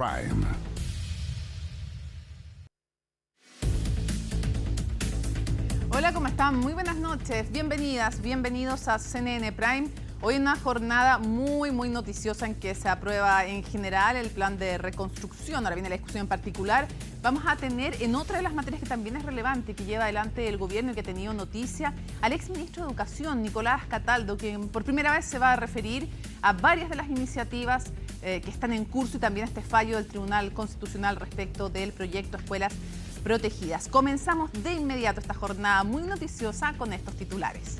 Prime. Hola, ¿cómo están? Muy buenas noches. Bienvenidas, bienvenidos a CNN Prime. Hoy una jornada muy noticiosa en que se aprueba en general el plan de reconstrucción. Ahora viene la discusión en particular. Vamos a tener en otra de las materias que también es relevante y que lleva adelante el gobierno y que ha tenido noticia al exministro de Educación, Nicolás Cataldo, quien por primera vez se va a referir a varias de las iniciativas que están en curso y también este fallo del Tribunal Constitucional respecto del proyecto Escuelas Protegidas. Comenzamos de inmediato esta jornada muy noticiosa con estos titulares.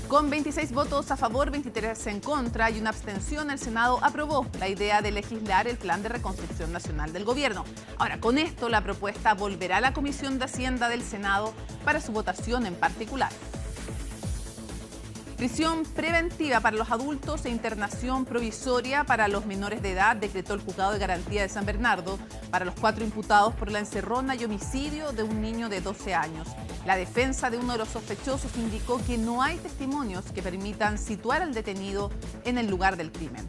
Con 26 votos a favor, 23 en contra y una abstención, el Senado aprobó la idea de legislar el Plan de Reconstrucción Nacional del Gobierno. Ahora, con esto, la propuesta volverá a la Comisión de Hacienda del Senado para su votación en particular. Prisión preventiva para los adultos e internación provisoria para los menores de edad decretó el Juzgado de Garantía de San Bernardo para los 4 imputados por la encerrona y homicidio de un niño de 12 años. La defensa de uno de los sospechosos indicó que no hay testimonios que permitan situar al detenido en el lugar del crimen.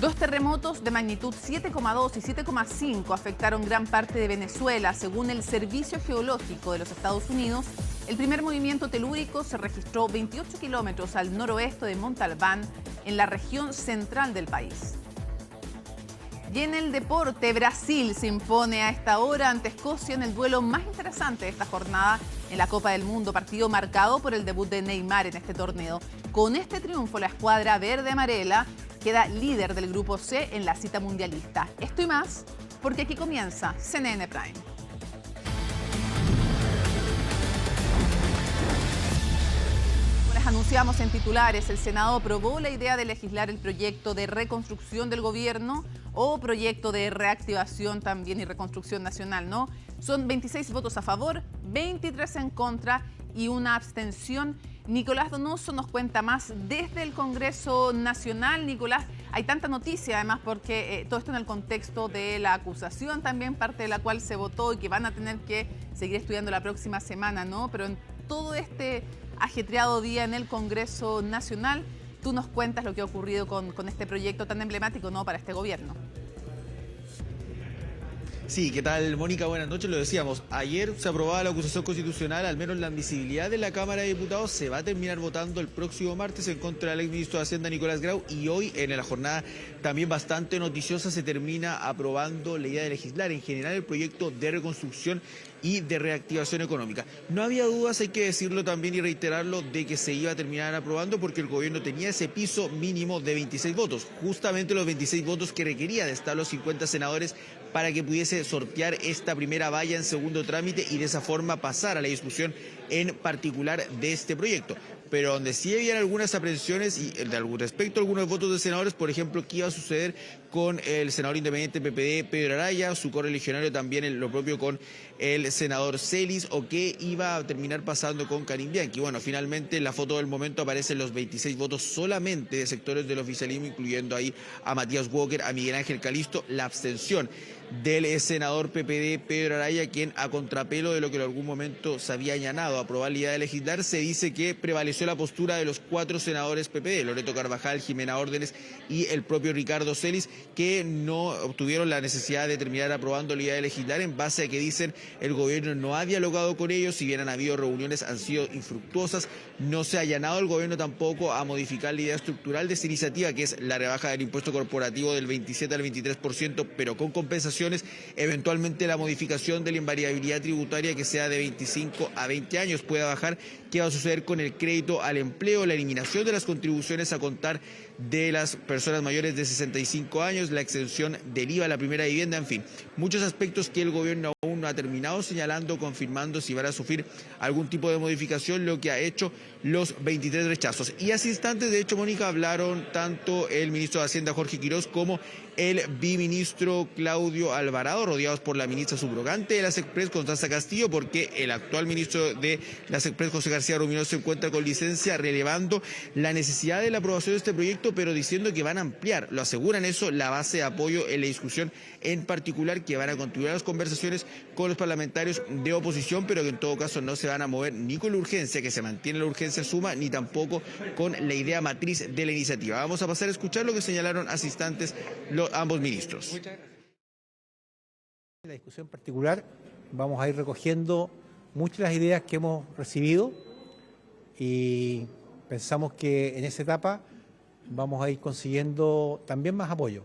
2 terremotos de magnitud 7,2 y 7,5 afectaron gran parte de Venezuela, según el Servicio Geológico de los Estados Unidos. El primer movimiento telúrico se registró 28 kilómetros al noroeste de Montalbán, en la región central del país. Y en el deporte, Brasil se impone a esta hora ante Escocia en el duelo más interesante de esta jornada en la Copa del Mundo, partido marcado por el debut de Neymar en este torneo. Con este triunfo, la escuadra verde-amarela queda líder del Grupo C en la cita mundialista. Esto y más, porque aquí comienza CNN Prime. Anunciamos en titulares, el Senado aprobó la idea de legislar el proyecto de reconstrucción del gobierno o proyecto de reactivación también y reconstrucción nacional, ¿no? Son 26 votos a favor, 23 en contra y una abstención. Nicolás Donoso nos cuenta más desde el Congreso Nacional. Nicolás, hay tanta noticia además porque todo esto en el contexto de la acusación también, parte de la cual se votó y que van a tener que seguir estudiando la próxima semana, ¿no? Pero en todo este ajetreado día en el Congreso Nacional, tú nos cuentas lo que ha ocurrido con este proyecto tan emblemático, ¿no?, para este gobierno. Sí, ¿qué tal, Mónica? Buenas noches. Lo decíamos, ayer se aprobaba la acusación constitucional, al menos la admisibilidad de la Cámara de Diputados se va a terminar votando el próximo martes en contra del exministro de Hacienda, Nicolás Grau, y hoy, en la jornada también bastante noticiosa, se termina aprobando la idea de legislar en general el proyecto de reconstrucción y de reactivación económica. No había dudas, hay que decirlo también y reiterarlo, de que se iba a terminar aprobando porque el gobierno tenía ese piso mínimo de 26 votos, justamente los 26 votos que requería de estar los 50 senadores para que pudiese sortear esta primera valla en segundo trámite y de esa forma pasar a la discusión en particular de este proyecto. Pero donde sí habían algunas aprensiones y respecto a algunos votos de senadores, por ejemplo, qué iba a suceder con el senador independiente PPD, Pedro Araya, su correligionario también lo propio con el senador Celis, o qué iba a terminar pasando con Karim Bianchi. Bueno, finalmente en la foto del momento aparecen los 26 votos solamente de sectores del oficialismo, incluyendo ahí a Matías Walker, a Miguel Ángel Calisto, la abstención del senador PPD Pedro Araya, quien a contrapelo de lo que en algún momento se había allanado a aprobar la idea de legislar, se dice que prevaleció la postura de los 4 senadores PPD, Loreto Carvajal, Jimena Órdenes y el propio Ricardo Celis, que no obtuvieron la necesidad de terminar aprobando la idea de legislar en base a que dicen el gobierno no ha dialogado con ellos, si bien han habido reuniones, han sido infructuosas, no se ha allanado el gobierno tampoco a modificar la idea estructural de esta iniciativa, que es la rebaja del impuesto corporativo del 27 al 23%, pero con compensaciones, eventualmente la modificación de la invariabilidad tributaria que sea de 25 a 20 años pueda bajar. ¿Qué va a suceder con el crédito al empleo, la eliminación de las contribuciones a contar de las personas mayores de 65 años, la exención del IVA a la primera vivienda, en fin, muchos aspectos que el gobierno aún no ha terminado señalando, confirmando si van a sufrir algún tipo de modificación, lo que ha hecho los 23 rechazos. Y hace instantes, de hecho, Mónica, hablaron tanto el ministro de Hacienda, Jorge Quirós, como el biministro Claudio Alvarado, rodeados por la ministra subrogante de la SECPRES, Constanza Castillo, porque el actual ministro de la SECPRES, José García Ruminó, se encuentra con licencia, relevando la necesidad de la aprobación de este proyecto, pero diciendo que van a ampliar, lo aseguran eso, la base de apoyo en la discusión en particular, que van a continuar las conversaciones con los parlamentarios de oposición, pero que en todo caso no se van a mover ni con la urgencia, que se mantiene la urgencia suma, ni tampoco con la idea matriz de la iniciativa. Vamos a pasar a escuchar lo que señalaron hace instantes ambos ministros. En la discusión particular vamos a ir recogiendo muchas de las ideas que hemos recibido y pensamos que en esa etapa vamos a ir consiguiendo también más apoyo.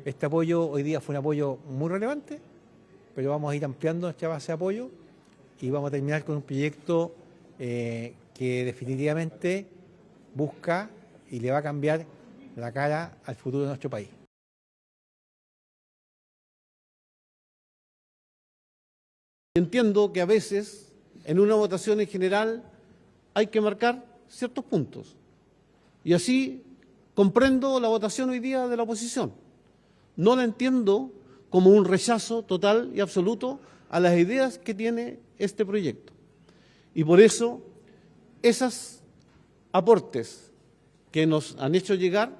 Este apoyo hoy día fue un apoyo muy relevante, pero vamos a ir ampliando nuestra base de apoyo y vamos a terminar con un proyecto que definitivamente busca y le va a cambiar la cara al futuro de nuestro país. Entiendo que a veces, en una votación en general, hay que marcar ciertos puntos. Y así comprendo la votación hoy día de la oposición. No la entiendo como un rechazo total y absoluto a las ideas que tiene este proyecto. Y por eso, esos aportes que nos han hecho llegar,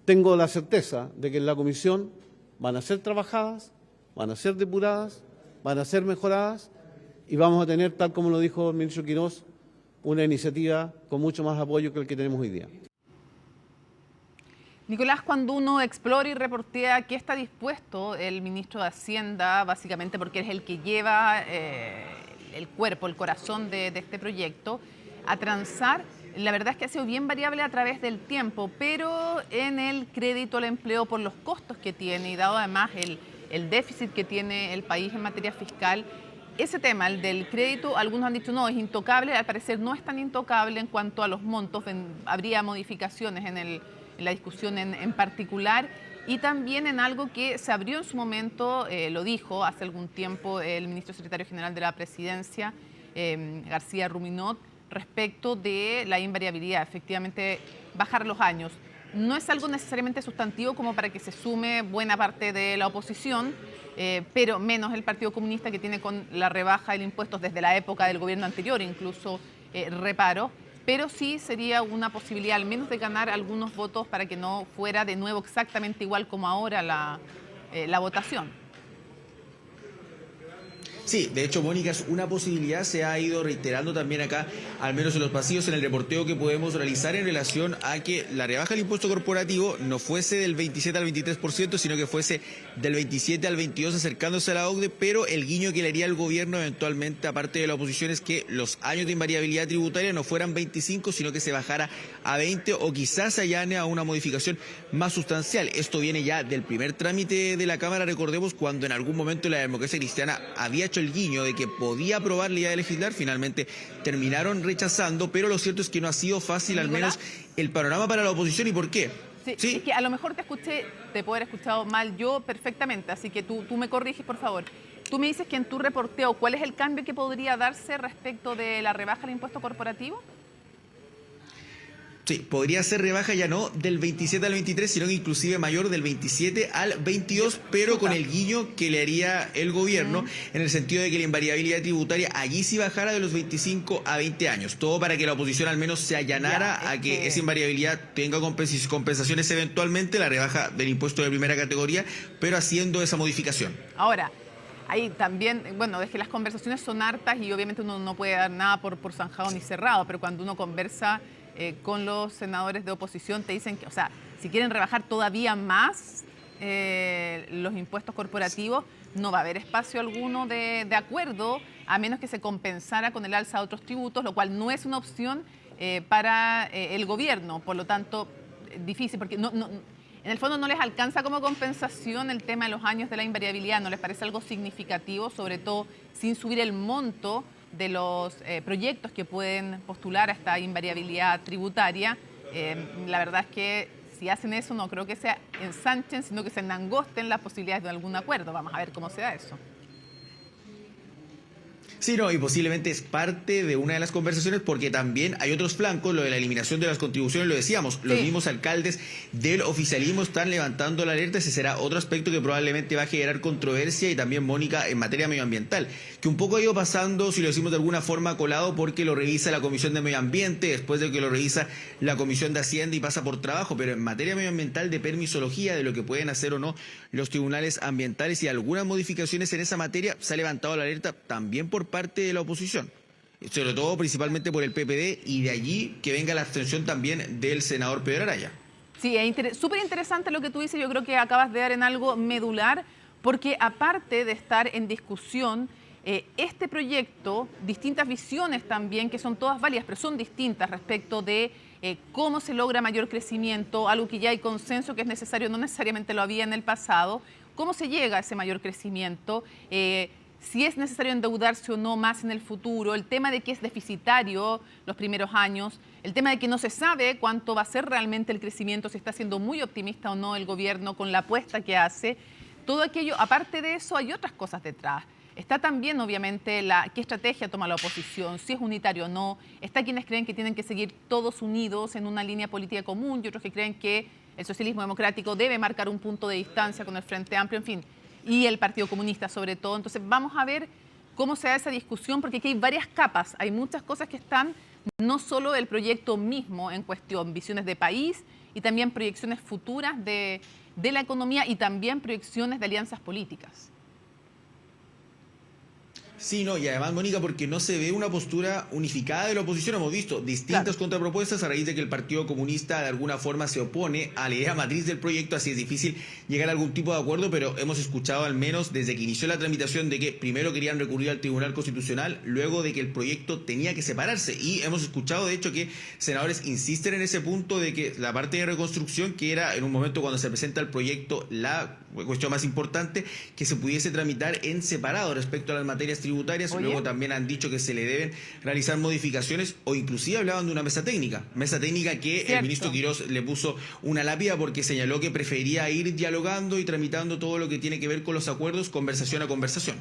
tengo la certeza de que en la comisión van a ser trabajadas, van a ser depuradas, van a ser mejoradas y vamos a tener, tal como lo dijo el ministro Quirós, una iniciativa con mucho más apoyo que el que tenemos hoy día. Nicolás, cuando uno explora y reportea qué está dispuesto el ministro de Hacienda, básicamente porque es el que lleva el cuerpo, el corazón de este proyecto, a transar, la verdad es que ha sido bien variable a través del tiempo, pero en el crédito al empleo por los costos que tiene y dado además el déficit que tiene el país en materia fiscal, ese tema, el del crédito, algunos han dicho no, es intocable, al parecer no es tan intocable en cuanto a los montos, habría modificaciones en la discusión en particular y también en algo que se abrió en su momento, lo dijo hace algún tiempo el ministro secretario general de la Presidencia, García Ruminot, respecto de la invariabilidad, efectivamente bajar los años. No es algo necesariamente sustantivo como para que se sume buena parte de la oposición, pero menos el Partido Comunista, que tiene con la rebaja del impuesto desde la época del gobierno anterior, incluso reparo, pero sí sería una posibilidad al menos de ganar algunos votos para que no fuera de nuevo exactamente igual como ahora la votación. Sí, de hecho, Mónica, es una posibilidad, se ha ido reiterando también acá, al menos en los pasillos, en el reporteo que podemos realizar en relación a que la rebaja del impuesto corporativo no fuese del 27 al 23%, sino que fuese del 27 al 22%, acercándose a la OCDE, pero el guiño que le haría el gobierno eventualmente, aparte de la oposición, es que los años de invariabilidad tributaria no fueran 25, sino que se bajara a 20 o quizás se allane a una modificación más sustancial. Esto viene ya del primer trámite de la Cámara, recordemos, cuando en algún momento la democracia cristiana había hecho el guiño de que podía aprobar la idea de legislar, finalmente terminaron rechazando, pero lo cierto es que no ha sido fácil, al menos el panorama para la oposición. ¿Y por qué? Sí, es que a lo mejor te puedo haber escuchado mal yo perfectamente, así que tú me corriges, por favor. Tú me dices que en tu reporteo, ¿cuál es el cambio que podría darse respecto de la rebaja del impuesto corporativo? Sí, podría ser rebaja ya no del 27 al 23, sino que inclusive mayor del 27 al 22, pero con el guiño que le haría el gobierno, en el sentido de que la invariabilidad tributaria allí sí bajara de los 25 a 20 años. Todo para que la oposición al menos se allanara a que esa invariabilidad tenga compensaciones eventualmente, la rebaja del impuesto de primera categoría, pero haciendo esa modificación. Ahora, ahí también, bueno, es que las conversaciones son hartas y obviamente uno no puede dar nada por zanjado ni cerrado, pero cuando uno conversa con los senadores de oposición te dicen que, o sea, si quieren rebajar todavía más los impuestos corporativos, no va a haber espacio alguno de acuerdo, a menos que se compensara con el alza de otros tributos, lo cual no es una opción para el gobierno. Por lo tanto, difícil, porque en el fondo no les alcanza como compensación el tema de los años de la invariabilidad, no les parece algo significativo, sobre todo sin subir el monto de los proyectos que pueden postular a esta invariabilidad tributaria. La verdad es que si hacen eso no creo que se ensanchen, sino que se enangosten las posibilidades de algún acuerdo. Vamos a ver cómo se da eso. Sí, no, y posiblemente es parte de una de las conversaciones porque también hay otros flancos, lo de la eliminación de las contribuciones, lo decíamos, los mismos alcaldes del oficialismo están levantando la alerta, ese será otro aspecto que probablemente va a generar controversia y también, Mónica, en materia medioambiental, que un poco ha ido pasando, si lo decimos de alguna forma, colado porque lo revisa la Comisión de Medio Ambiente, después de que lo revisa la Comisión de Hacienda y pasa por trabajo, pero en materia medioambiental de permisología, de lo que pueden hacer o no los tribunales ambientales y algunas modificaciones en esa materia, se ha levantado la alerta también por parte de la oposición, sobre todo principalmente por el PPD, y de allí que venga la abstención también del senador Pedro Araya. Sí, es súper interesante lo que tú dices, yo creo que acabas de dar en algo medular, porque aparte de estar en discusión, este proyecto, distintas visiones también, que son todas válidas, pero son distintas respecto de cómo se logra mayor crecimiento, algo que ya hay consenso que es necesario, no necesariamente lo había en el pasado, cómo se llega a ese mayor crecimiento, si es necesario endeudarse o no más en el futuro, el tema de que es deficitario los primeros años, el tema de que no se sabe cuánto va a ser realmente el crecimiento, si está siendo muy optimista o no el gobierno con la apuesta que hace. Todo aquello, aparte de eso, hay otras cosas detrás. Está también, obviamente, qué estrategia toma la oposición, si es unitario o no. Está quienes creen que tienen que seguir todos unidos en una línea política común y otros que creen que el socialismo democrático debe marcar un punto de distancia con el Frente Amplio, en fin, y el Partido Comunista sobre todo. Entonces vamos a ver cómo se da esa discusión, porque aquí hay varias capas, hay muchas cosas que están, no solo el proyecto mismo en cuestión, visiones de país y también proyecciones futuras de la economía y también proyecciones de alianzas políticas. Sí, no, y además, Mónica, porque no se ve una postura unificada de la oposición. Hemos visto distintas contrapropuestas a raíz de que el Partido Comunista de alguna forma se opone a la idea matriz del proyecto, así es difícil llegar a algún tipo de acuerdo, pero hemos escuchado al menos desde que inició la tramitación de que primero querían recurrir al Tribunal Constitucional, luego de que el proyecto tenía que separarse, y hemos escuchado de hecho que senadores insisten en ese punto de que la parte de reconstrucción, que era en un momento cuando se presenta el proyecto la cuestión más importante, que se pudiese tramitar en separado respecto a las materias tributarias. Oye. Luego también han dicho que se le deben realizar modificaciones, o inclusive hablaban de una mesa técnica que el ministro Quirós le puso una lápida porque señaló que prefería ir dialogando y tramitando todo lo que tiene que ver con los acuerdos, conversación a conversación.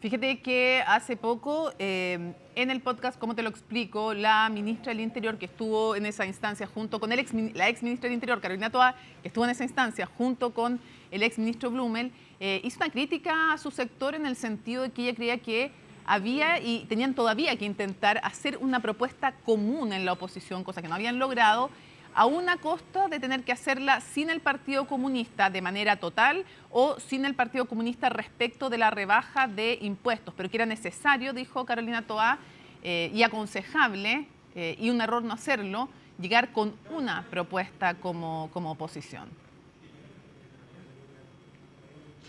Fíjate que hace poco, en el podcast, ¿Cómo te lo explico?, la ministra del Interior, que estuvo en esa instancia junto con la ex ministra del Interior, Carolina Toá, que estuvo en esa instancia junto con el ex ministro Blumel, hizo una crítica a su sector en el sentido de que ella creía que había y tenían todavía que intentar hacer una propuesta común en la oposición, cosa que no habían logrado, a una costa de tener que hacerla sin el Partido Comunista de manera total o sin el Partido Comunista respecto de la rebaja de impuestos, pero que era necesario, dijo Carolina Toá, y aconsejable, y un error no hacerlo, llegar con una propuesta como oposición.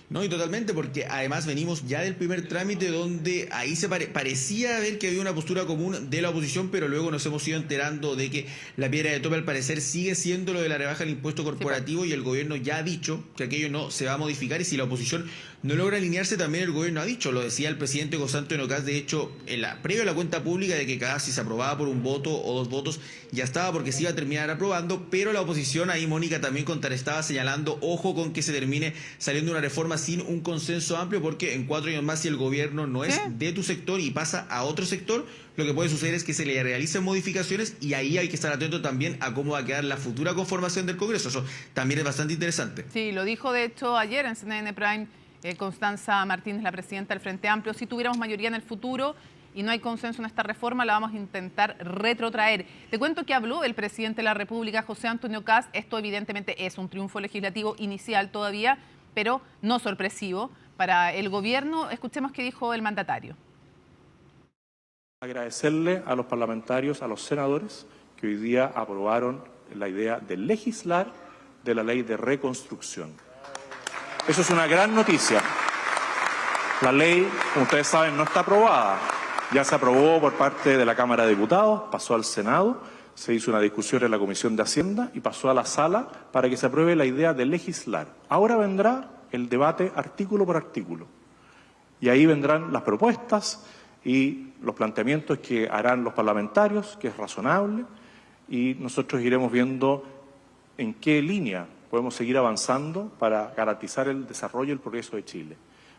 No, y totalmente, porque además venimos ya del primer trámite donde ahí se parecía ver que había una postura común de la oposición, pero luego nos hemos ido enterando de que la piedra de tope al parecer sigue siendo lo de la rebaja del impuesto corporativo, y el gobierno ya ha dicho que aquello no se va a modificar, y si la oposición no logra alinearse, también el gobierno ha dicho, lo decía el presidente José Antonio Kast, de hecho, previo a la cuenta pública, de que cada si se aprobaba por un voto o dos votos, ya estaba porque se iba a terminar aprobando, pero la oposición, ahí Mónica también estaba señalando, ojo con que se termine saliendo una reforma sin un consenso amplio, porque en 4 años más, si el gobierno no es de tu sector y pasa a otro sector, lo que puede suceder es que se le realicen modificaciones, y ahí hay que estar atento también a cómo va a quedar la futura conformación del Congreso. Eso también es bastante interesante. Sí, lo dijo de hecho ayer en CNN Prime Constanza Martínez, la presidenta del Frente Amplio. Si tuviéramos mayoría en el futuro y no hay consenso en esta reforma, la vamos a intentar retrotraer. Te cuento que habló el presidente de la República, José Antonio Kast. Esto evidentemente es un triunfo legislativo inicial todavía, pero no sorpresivo para el gobierno. Escuchemos qué dijo el mandatario. Agradecerle a los parlamentarios, a los senadores, que hoy día aprobaron la idea de legislar de la ley de reconstrucción. Eso es una gran noticia. La ley, como ustedes saben, no está aprobada. Ya se aprobó por parte de la Cámara de Diputados, pasó al Senado, se hizo una discusión en la Comisión de Hacienda y pasó a la sala para que se apruebe la idea de legislar. Ahora vendrá el debate artículo por artículo. Y ahí vendrán las propuestas y los planteamientos que harán los parlamentarios, que es razonable, y nosotros iremos viendo en qué línea podemos seguir avanzando para garantizar el desarrollo y el progreso de Chile.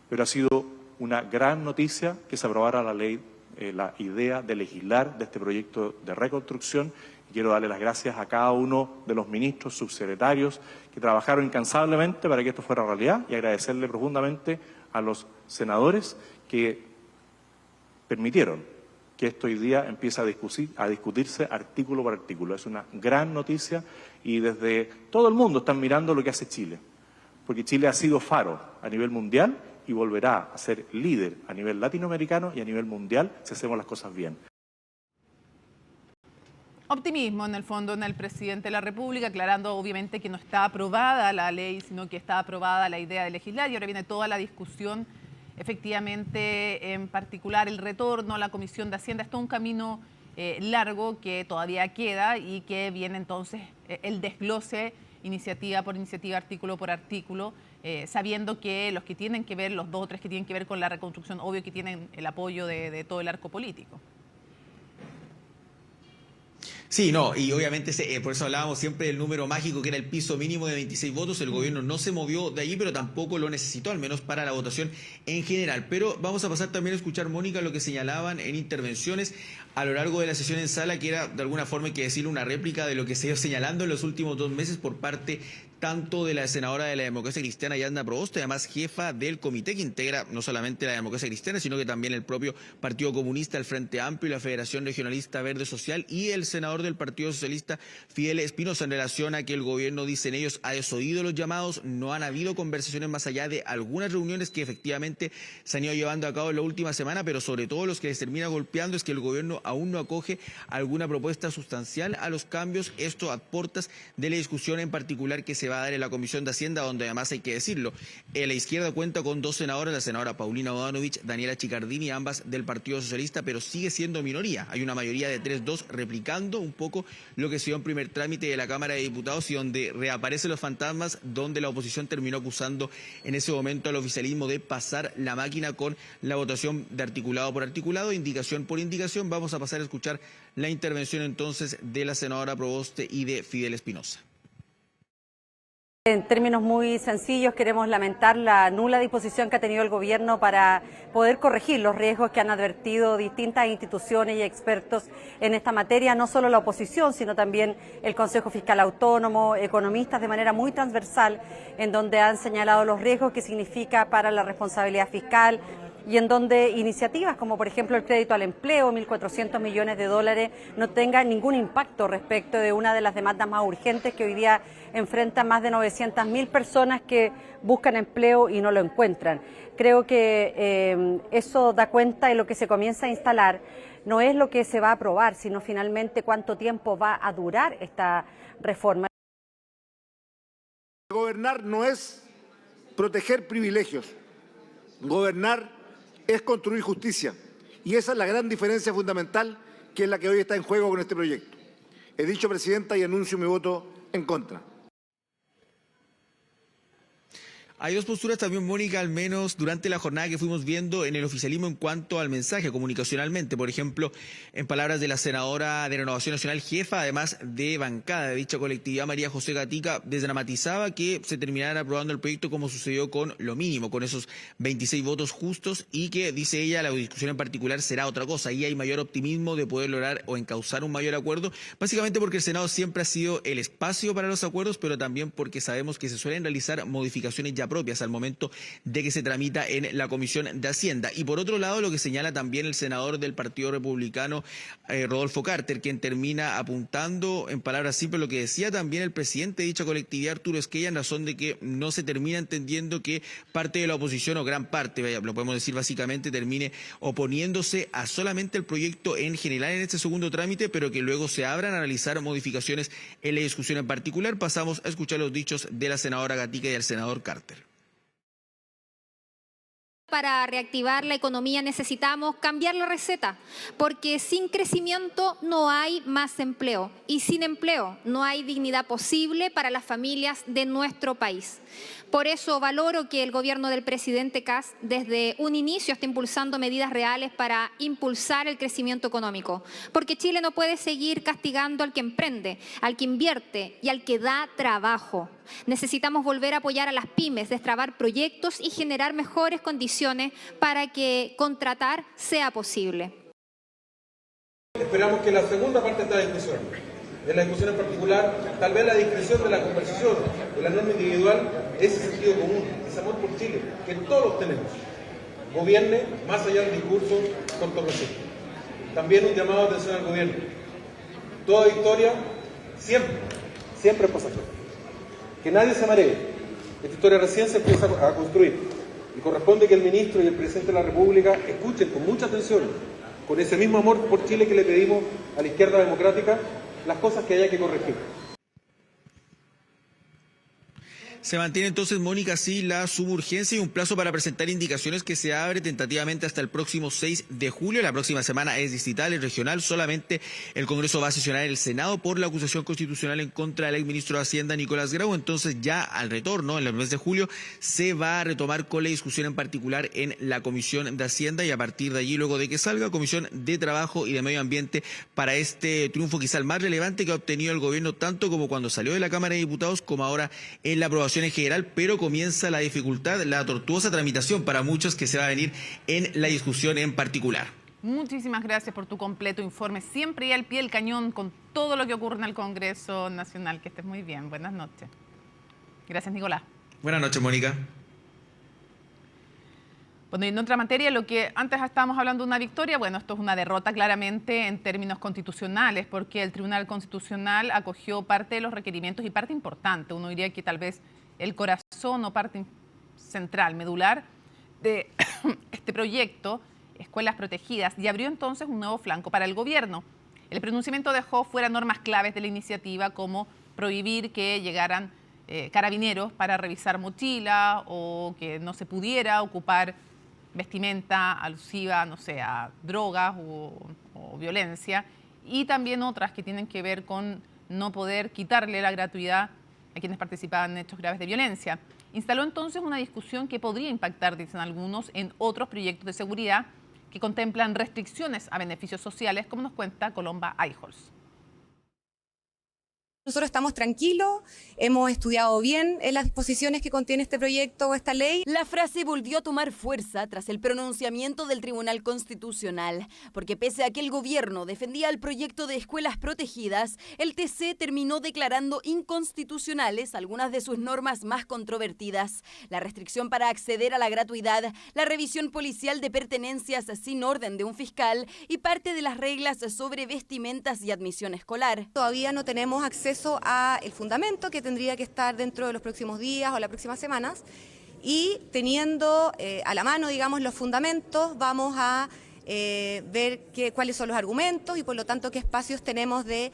Pero ha sido una gran noticia que se aprobara la ley la idea de legislar de este proyecto de reconstrucción. Quiero darle las gracias a cada uno de los ministros, subsecretarios, que trabajaron incansablemente para que esto fuera realidad, y agradecerle profundamente a los senadores que permitieron que esto hoy día empiece a discutirse artículo por artículo. Es una gran noticia y desde todo el mundo están mirando lo que hace Chile, porque Chile ha sido faro a nivel mundial y volverá a ser líder a nivel latinoamericano y a nivel mundial si hacemos las cosas bien. Optimismo en el fondo en el presidente de la República, aclarando obviamente que no está aprobada la ley, sino que está aprobada la idea de legislar, y ahora viene toda la discusión, efectivamente, en particular el retorno a la Comisión de Hacienda. Es todo un camino largo que todavía queda y que viene entonces el desglose iniciativa por iniciativa, artículo por artículo, sabiendo que los que tienen que ver, los 2 o 3 que tienen que ver con la reconstrucción, obvio que tienen el apoyo de todo el arco político. Sí, no, y obviamente por eso hablábamos siempre del número mágico, que era el piso mínimo de 26 votos. El gobierno no se movió de allí, pero tampoco lo necesitó, al menos para la votación en general. Pero vamos a pasar también a escuchar, Mónica, lo que señalaban en intervenciones a lo largo de la sesión en sala, que era de alguna forma, hay que decirlo, una réplica de lo que se iba señalando en los últimos 2 meses por parte tanto de la senadora de la Democracia Cristiana, Yanda Proboste, además jefa del comité que integra no solamente la Democracia Cristiana, sino que también el propio Partido Comunista, el Frente Amplio y la Federación Regionalista Verde Social, y el senador del Partido Socialista, Fidel Espinosa, en relación a que el gobierno, dicen ellos, ha desoído los llamados, no han habido conversaciones más allá de algunas reuniones que efectivamente se han ido llevando a cabo en la última semana, pero sobre todo los que les termina golpeando es que el gobierno aún no acoge alguna propuesta sustancial a los cambios, esto a puertas de la discusión en particular que se va a dar en la Comisión de Hacienda, donde además hay que decirlo, la izquierda cuenta con 2 senadoras, la senadora Paulina Bodanovich, Daniela Chicardini, ambas del Partido Socialista, pero sigue siendo minoría. Hay una mayoría de 3-2 replicando un poco lo que se dio en primer trámite de la Cámara de Diputados y donde reaparecen los fantasmas, donde la oposición terminó acusando en ese momento al oficialismo de pasar la máquina con la votación de articulado por articulado, indicación por indicación. Vamos a pasar a escuchar la intervención entonces de la senadora Proboste y de Fidel Espinosa. En términos muy sencillos, queremos lamentar la nula disposición que ha tenido el gobierno para poder corregir los riesgos que han advertido distintas instituciones y expertos en esta materia, no solo la oposición, sino también el Consejo Fiscal Autónomo, economistas de manera muy transversal, en donde han señalado los riesgos que significa para la responsabilidad fiscal, y en donde iniciativas como por ejemplo el crédito al empleo, 1.400 millones de dólares, no tengan ningún impacto respecto de una de las demandas más urgentes que hoy día enfrenta más de 900.000 personas que buscan empleo y no lo encuentran. Creo que eso da cuenta de lo que se comienza a instalar. No es lo que se va a aprobar, sino finalmente cuánto tiempo va a durar esta reforma. Gobernar no es proteger privilegios. Gobernar es construir justicia, y esa es la gran diferencia fundamental, que es la que hoy está en juego con este proyecto. He dicho, Presidenta, y anuncio mi voto en contra. Hay 2 posturas también, Mónica, al menos durante la jornada que fuimos viendo en el oficialismo en cuanto al mensaje comunicacionalmente. Por ejemplo, en palabras de la senadora de Renovación Nacional, jefa además de bancada de dicha colectividad, María José Gatica, desdramatizaba que se terminara aprobando el proyecto como sucedió con lo mínimo, con esos 26 votos justos, y que, dice ella, la discusión en particular será otra cosa. Ahí hay mayor optimismo de poder lograr o encauzar un mayor acuerdo, básicamente porque el Senado siempre ha sido el espacio para los acuerdos, pero también porque sabemos que se suelen realizar modificaciones ya propias al momento de que se tramita en la Comisión de Hacienda. Y por otro lado, lo que señala también el senador del Partido Republicano, Rodolfo Carter, quien termina apuntando en palabras simples lo que decía también el presidente de dicha colectividad, Arturo Esquella, en razón de que no se termina entendiendo que parte de la oposición, o gran parte, lo podemos decir básicamente, termine oponiéndose a solamente el proyecto en general en este segundo trámite, pero que luego se abran a analizar modificaciones en la discusión en particular. Pasamos a escuchar los dichos de la senadora Gatica y del senador Carter. Para reactivar la economía necesitamos cambiar la receta, porque sin crecimiento no hay más empleo y sin empleo no hay dignidad posible para las familias de nuestro país. Por eso valoro que el gobierno del presidente Kast desde un inicio está impulsando medidas reales para impulsar el crecimiento económico, porque Chile no puede seguir castigando al que emprende, al que invierte y al que da trabajo. Necesitamos volver a apoyar a las pymes, destrabar proyectos y generar mejores condiciones para que contratar sea posible. Esperamos que la segunda parte de esta discusión, en la discusión en particular, tal vez la discreción de la conversación, de la norma individual, ese sentido común, ese amor por Chile, que todos tenemos, gobierne más allá del discurso cortoplacista. También un llamado de atención al gobierno. Toda victoria siempre es pasajera. Que nadie se maree. Esta historia recién se empieza a construir y corresponde que el ministro y el presidente de la República escuchen con mucha atención, con ese mismo amor por Chile que le pedimos a la izquierda democrática, las cosas que haya que corregir. Se mantiene entonces, Mónica, sí, la suburgencia y un plazo para presentar indicaciones que se abre tentativamente hasta el próximo 6 de julio. La próxima semana es distrital y regional. Solamente el Congreso va a sesionar el Senado por la acusación constitucional en contra del exministro de Hacienda, Nicolás Grau. Entonces ya al retorno, en el mes de julio, se va a retomar con la discusión en particular en la Comisión de Hacienda y a partir de allí, luego de que salga, Comisión de Trabajo y de Medio Ambiente para este triunfo quizá el más relevante que ha obtenido el gobierno, tanto como cuando salió de la Cámara de Diputados como ahora en la aprobación en general, pero comienza la dificultad, la tortuosa tramitación para muchos que se va a venir en la discusión en particular. Muchísimas gracias por tu completo informe, siempre y al pie del cañón con todo lo que ocurre en el Congreso Nacional. Que estés muy bien. Buenas noches. Gracias, Nicolás. Buenas noches, Mónica. Bueno, y en otra materia, lo que antes estábamos hablando de una victoria, bueno, esto es una derrota claramente en términos constitucionales, porque el Tribunal Constitucional acogió parte de los requerimientos y parte importante, uno diría que tal vez el corazón o parte central, medular, de este proyecto, Escuelas Protegidas, y abrió entonces un nuevo flanco para el gobierno. El pronunciamiento dejó fuera normas claves de la iniciativa, como prohibir que llegaran carabineros para revisar mochila o que no se pudiera ocupar vestimenta alusiva, no sé, a drogas o violencia, y también otras que tienen que ver con no poder quitarle la gratuidad a quienes participaban en hechos graves de violencia. Instaló entonces una discusión que podría impactar, dicen algunos, en otros proyectos de seguridad que contemplan restricciones a beneficios sociales, como nos cuenta Colomba Eijols. Nosotros estamos tranquilos, hemos estudiado bien las disposiciones que contiene este proyecto o esta ley. La frase volvió a tomar fuerza tras el pronunciamiento del Tribunal Constitucional, porque pese a que el gobierno defendía el proyecto de escuelas protegidas, el TC terminó declarando inconstitucionales algunas de sus normas más controvertidas: la restricción para acceder a la gratuidad, la revisión policial de pertenencias sin orden de un fiscal y parte de las reglas sobre vestimentas y admisión escolar. Todavía no tenemos acceso a el fundamento, que tendría que estar dentro de los próximos días o las próximas semanas, y teniendo a la mano, digamos, los fundamentos, vamos a ver cuáles son los argumentos y por lo tanto qué espacios tenemos de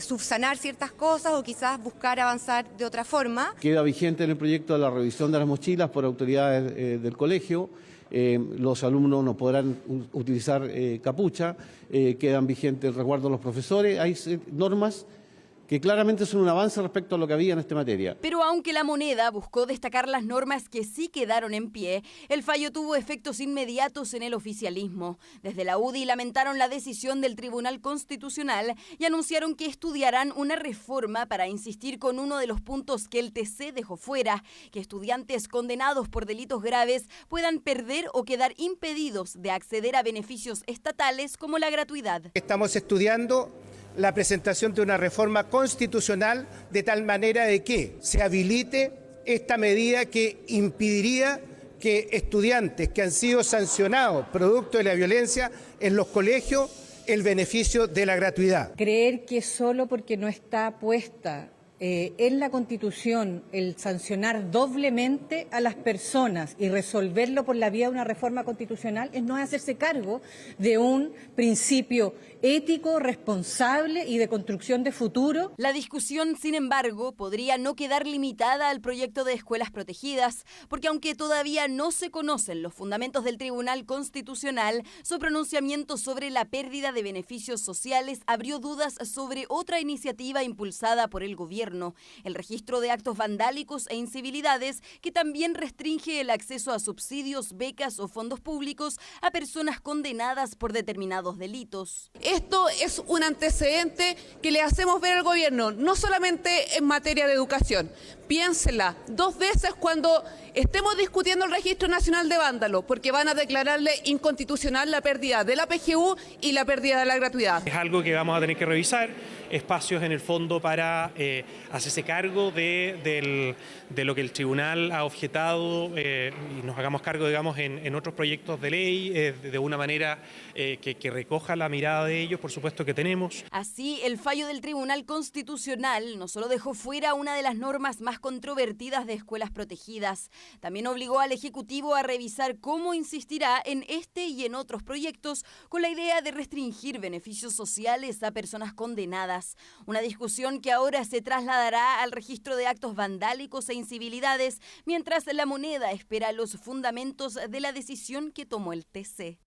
subsanar ciertas cosas o quizás buscar avanzar de otra forma. Queda vigente en el proyecto la revisión de las mochilas por autoridades del colegio. Los alumnos no podrán utilizar capucha, quedan vigentes el resguardo de los profesores. Hay normas que claramente son un avance respecto a lo que había en esta materia. Pero aunque la moneda buscó destacar las normas que sí quedaron en pie, el fallo tuvo efectos inmediatos en el oficialismo. Desde la UDI lamentaron la decisión del Tribunal Constitucional y anunciaron que estudiarán una reforma para insistir con uno de los puntos que el TC dejó fuera: que estudiantes condenados por delitos graves puedan perder o quedar impedidos de acceder a beneficios estatales como la gratuidad. Estamos estudiando la presentación de una reforma constitucional de tal manera de que se habilite esta medida que impediría que estudiantes que han sido sancionados producto de la violencia en los colegios el beneficio de la gratuidad. Creer que solo porque no está puesta en la Constitución el sancionar doblemente a las personas y resolverlo por la vía de una reforma constitucional es no hacerse cargo de un principio ético, responsable y de construcción de futuro. La discusión, sin embargo, podría no quedar limitada al proyecto de escuelas protegidas, porque aunque todavía no se conocen los fundamentos del Tribunal Constitucional, su pronunciamiento sobre la pérdida de beneficios sociales abrió dudas sobre otra iniciativa impulsada por el gobierno. gobierno, el registro de actos vandálicos e incivilidades, que también restringe el acceso a subsidios, becas o fondos públicos a personas condenadas por determinados delitos. Esto es un antecedente que le hacemos ver al gobierno, no solamente en materia de educación. Piénsela 2 veces cuando estemos discutiendo el Registro Nacional de Vándalos, porque van a declararle inconstitucional la pérdida de la PGU y la pérdida de la gratuidad. Es algo que vamos a tener que revisar, espacios en el fondo para hacerse cargo de lo que el tribunal ha objetado y nos hagamos cargo, digamos, en otros proyectos de ley, de una manera que recoja la mirada de ellos, por supuesto que tenemos. Así, el fallo del Tribunal Constitucional no solo dejó fuera una de las normas más controvertidas de escuelas protegidas, también obligó al Ejecutivo a revisar cómo insistirá en este y en otros proyectos con la idea de restringir beneficios sociales a personas condenadas. Una discusión que ahora se trasladará al registro de actos vandálicos e incivilidades, mientras La Moneda espera los fundamentos de la decisión que tomó el TC.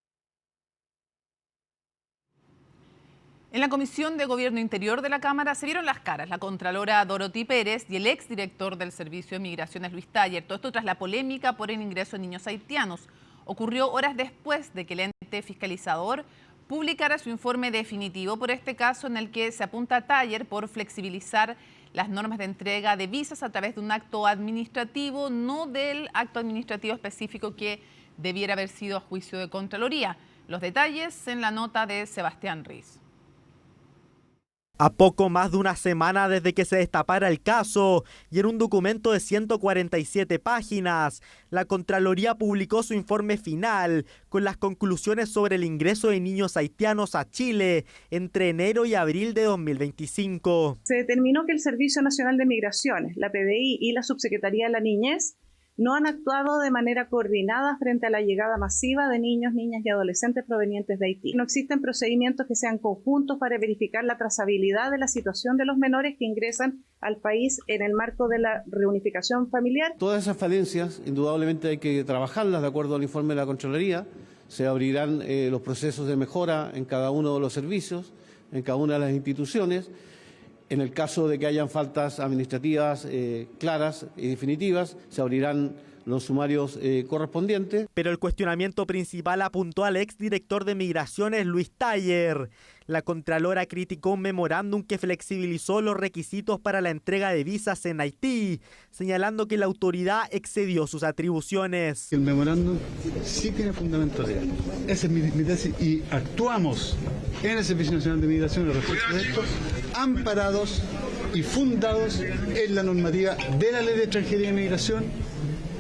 En la Comisión de Gobierno Interior de la Cámara se vieron las caras la contralora Dorothy Pérez y el exdirector del Servicio de Migraciones, Luis Taller. Todo esto tras la polémica por el ingreso de niños haitianos. Ocurrió horas después de que el ente fiscalizador publicara su informe definitivo por este caso, en el que se apunta a Taller por flexibilizar las normas de entrega de visas a través de un acto administrativo, no del acto administrativo específico que debiera haber sido a juicio de Contraloría. Los detalles en la nota de Sebastián Riz. A poco más de una semana desde que se destapara el caso y en un documento de 147 páginas, la Contraloría publicó su informe final con las conclusiones sobre el ingreso de niños haitianos a Chile entre enero y abril de 2025. Se determinó que el Servicio Nacional de Migraciones, la PDI y la Subsecretaría de la Niñez no han actuado de manera coordinada frente a la llegada masiva de niños, niñas y adolescentes provenientes de Haití. No existen procedimientos que sean conjuntos para verificar la trazabilidad de la situación de los menores que ingresan al país en el marco de la reunificación familiar. Todas esas falencias, indudablemente hay que trabajarlas de acuerdo al informe de la Contraloría. Se abrirán los procesos de mejora en cada uno de los servicios, en cada una de las instituciones. En el caso de que hayan faltas administrativas claras y definitivas, se abrirán los sumarios correspondientes. Pero el cuestionamiento principal apuntó al exdirector de Migraciones, Luis Taller. La Contralora criticó un memorándum que flexibilizó los requisitos para la entrega de visas en Haití, señalando que la autoridad excedió sus atribuciones. El memorándum sí tiene fundamento legal. Esa es mi tesis y actuamos en el Servicio Nacional de Migración respecto de esto, amparados y fundados en la normativa de la Ley de Extranjería y Migración,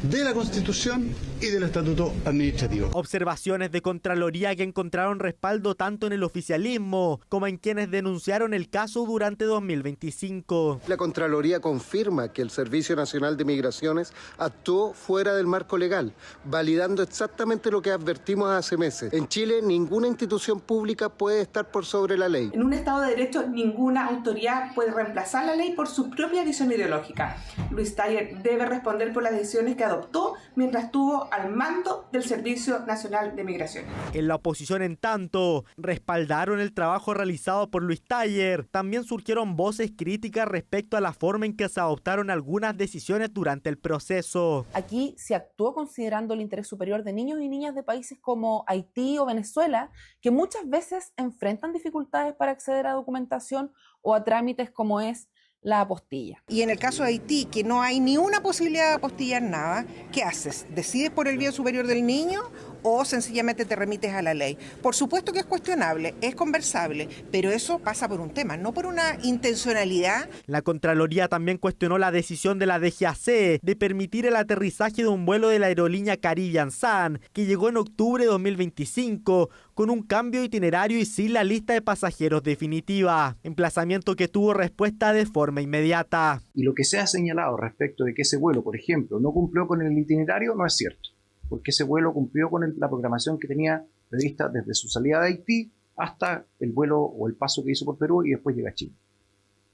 de la Constitución y del Estatuto Administrativo. Observaciones de Contraloría que encontraron respaldo tanto en el oficialismo como en quienes denunciaron el caso durante 2025. La Contraloría confirma que el Servicio Nacional de Migraciones actuó fuera del marco legal, validando exactamente lo que advertimos hace meses. En Chile, ninguna institución pública puede estar por sobre la ley. En un Estado de Derecho, ninguna autoridad puede reemplazar la ley por su propia visión ideológica. Luis Taller debe responder por las decisiones que adoptó mientras estuvo al mando del Servicio Nacional de Migración. En la oposición, en tanto, respaldaron el trabajo realizado por Luis Taller. También surgieron voces críticas respecto a la forma en que se adoptaron algunas decisiones durante el proceso. Aquí se actuó considerando el interés superior de niños y niñas de países como Haití o Venezuela, que muchas veces enfrentan dificultades para acceder a documentación o a trámites como es la apostilla. Y en el caso de Haití, que no hay ni una posibilidad de apostillar nada, ¿qué haces? ¿Decides por el bien superior del niño o sencillamente te remites a la ley? Por supuesto que es cuestionable, es conversable, pero eso pasa por un tema, no por una intencionalidad. La Contraloría también cuestionó la decisión de la DGAC de permitir el aterrizaje de un vuelo de la aerolínea Caribbean Sun, que llegó en octubre de 2025, con un cambio de itinerario y sin la lista de pasajeros definitiva. Emplazamiento que tuvo respuesta de forma inmediata. Y lo que se ha señalado respecto de que ese vuelo, por ejemplo, no cumplió con el itinerario, no es cierto, porque ese vuelo cumplió con la programación que tenía prevista desde su salida de Haití hasta el vuelo o el paso que hizo por Perú y después llega a Chile.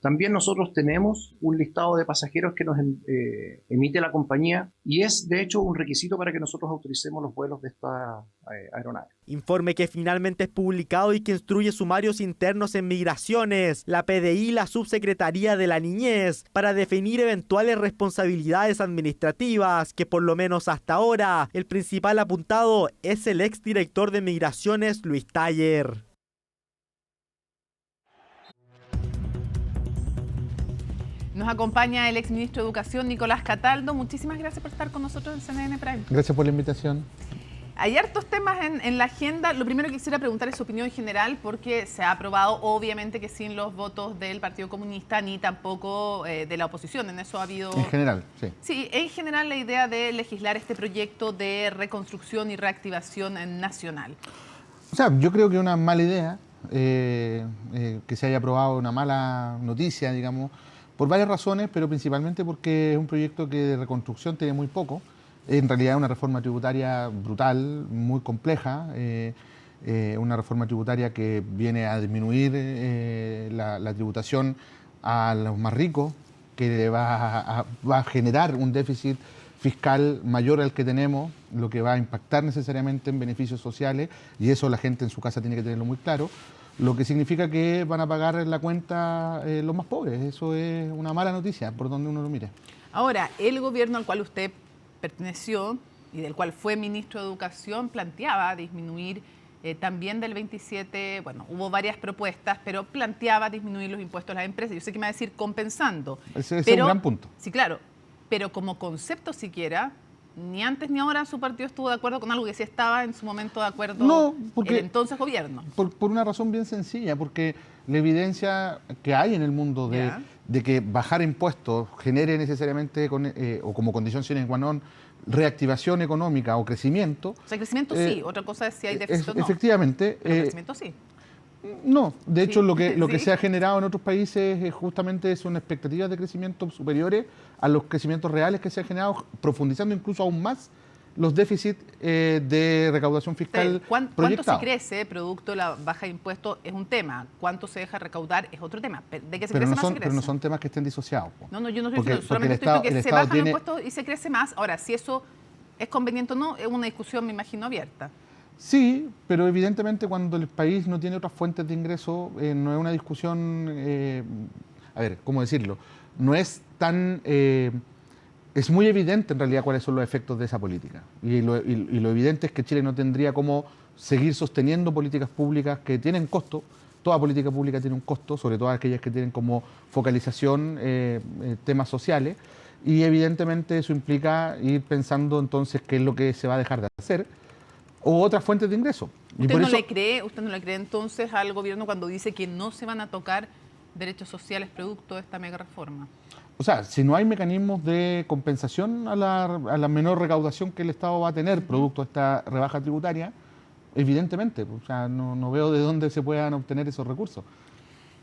También nosotros tenemos un listado de pasajeros que nos emite la compañía y es de hecho un requisito para que nosotros autoricemos los vuelos de esta aeronave. Informe que finalmente es publicado y que instruye sumarios internos en migraciones, la PDI y la Subsecretaría de la Niñez para definir eventuales responsabilidades administrativas, que por lo menos hasta ahora el principal apuntado es el exdirector de Migraciones, Luis Taller. Nos acompaña el exministro de Educación, Nicolás Cataldo. Muchísimas gracias por estar con nosotros en CNN Prime. Gracias por la invitación. Hay hartos temas en la agenda. Lo primero que quisiera preguntar es su opinión general, porque se ha aprobado, obviamente, que sin los votos del Partido Comunista ni tampoco de la oposición. En eso ha habido... En general, sí. Sí, en general la idea de legislar este proyecto de reconstrucción y reactivación nacional. O sea, yo creo que es una mala idea que se haya aprobado, una mala noticia, digamos, por varias razones, pero principalmente porque es un proyecto que de reconstrucción tiene muy poco. En realidad es una reforma tributaria brutal, muy compleja, una reforma tributaria que viene a disminuir la tributación a los más ricos, que va a generar un déficit fiscal mayor al que tenemos, lo que va a impactar necesariamente en beneficios sociales, y eso la gente en su casa tiene que tenerlo muy claro, lo que significa que van a pagar la cuenta los más pobres. Eso es una mala noticia, por donde uno lo mire. Ahora, el gobierno al cual usted perteneció y del cual fue ministro de Educación planteaba disminuir también del 27, bueno, hubo varias propuestas, pero planteaba disminuir los impuestos a las empresas. Yo sé que me va a decir compensando. Ese es un gran punto. Sí, claro, pero como concepto siquiera, ni antes ni ahora su partido estuvo de acuerdo con algo que sí estaba en su momento de acuerdo no, porque, el entonces gobierno. Por una razón bien sencilla, porque la evidencia que hay en el mundo de que bajar impuestos genere necesariamente o como condición sine qua non reactivación económica o crecimiento. O sea, crecimiento sí, otra cosa es si hay déficit o no. Efectivamente. Pero crecimiento sí. No, de hecho sí, lo que sí. se ha generado en otros países justamente son expectativas de crecimiento superiores a los crecimientos reales que se han generado, profundizando incluso aún más los déficits de recaudación fiscal ¿Cuánto se crece producto de la baja de impuestos? Es un tema. ¿Cuánto se deja recaudar? Es otro tema. ¿De qué se crece más? Se crece. Pero no son temas que estén disociados. No, yo no estoy diciendo, solamente estoy diciendo que se bajan los impuestos y se crece más. Ahora, si eso es conveniente o no, es una discusión, me imagino, abierta. Sí, pero evidentemente cuando el país no tiene otras fuentes de ingreso, no es una discusión, a ver, ¿cómo decirlo? No es tan... es muy evidente en realidad cuáles son los efectos de esa política. Y lo evidente es que Chile no tendría cómo seguir sosteniendo políticas públicas que tienen costo. Toda política pública tiene un costo, sobre todo aquellas que tienen como focalización temas sociales. Y evidentemente eso implica ir pensando entonces qué es lo que se va a dejar de hacer o otras fuentes de ingreso. ¿Usted no le cree entonces al gobierno cuando dice que no se van a tocar derechos sociales producto de esta mega reforma? O sea, si no hay mecanismos de compensación a la menor recaudación que el Estado va a tener producto de esta rebaja tributaria, evidentemente, o sea, no veo de dónde se puedan obtener esos recursos.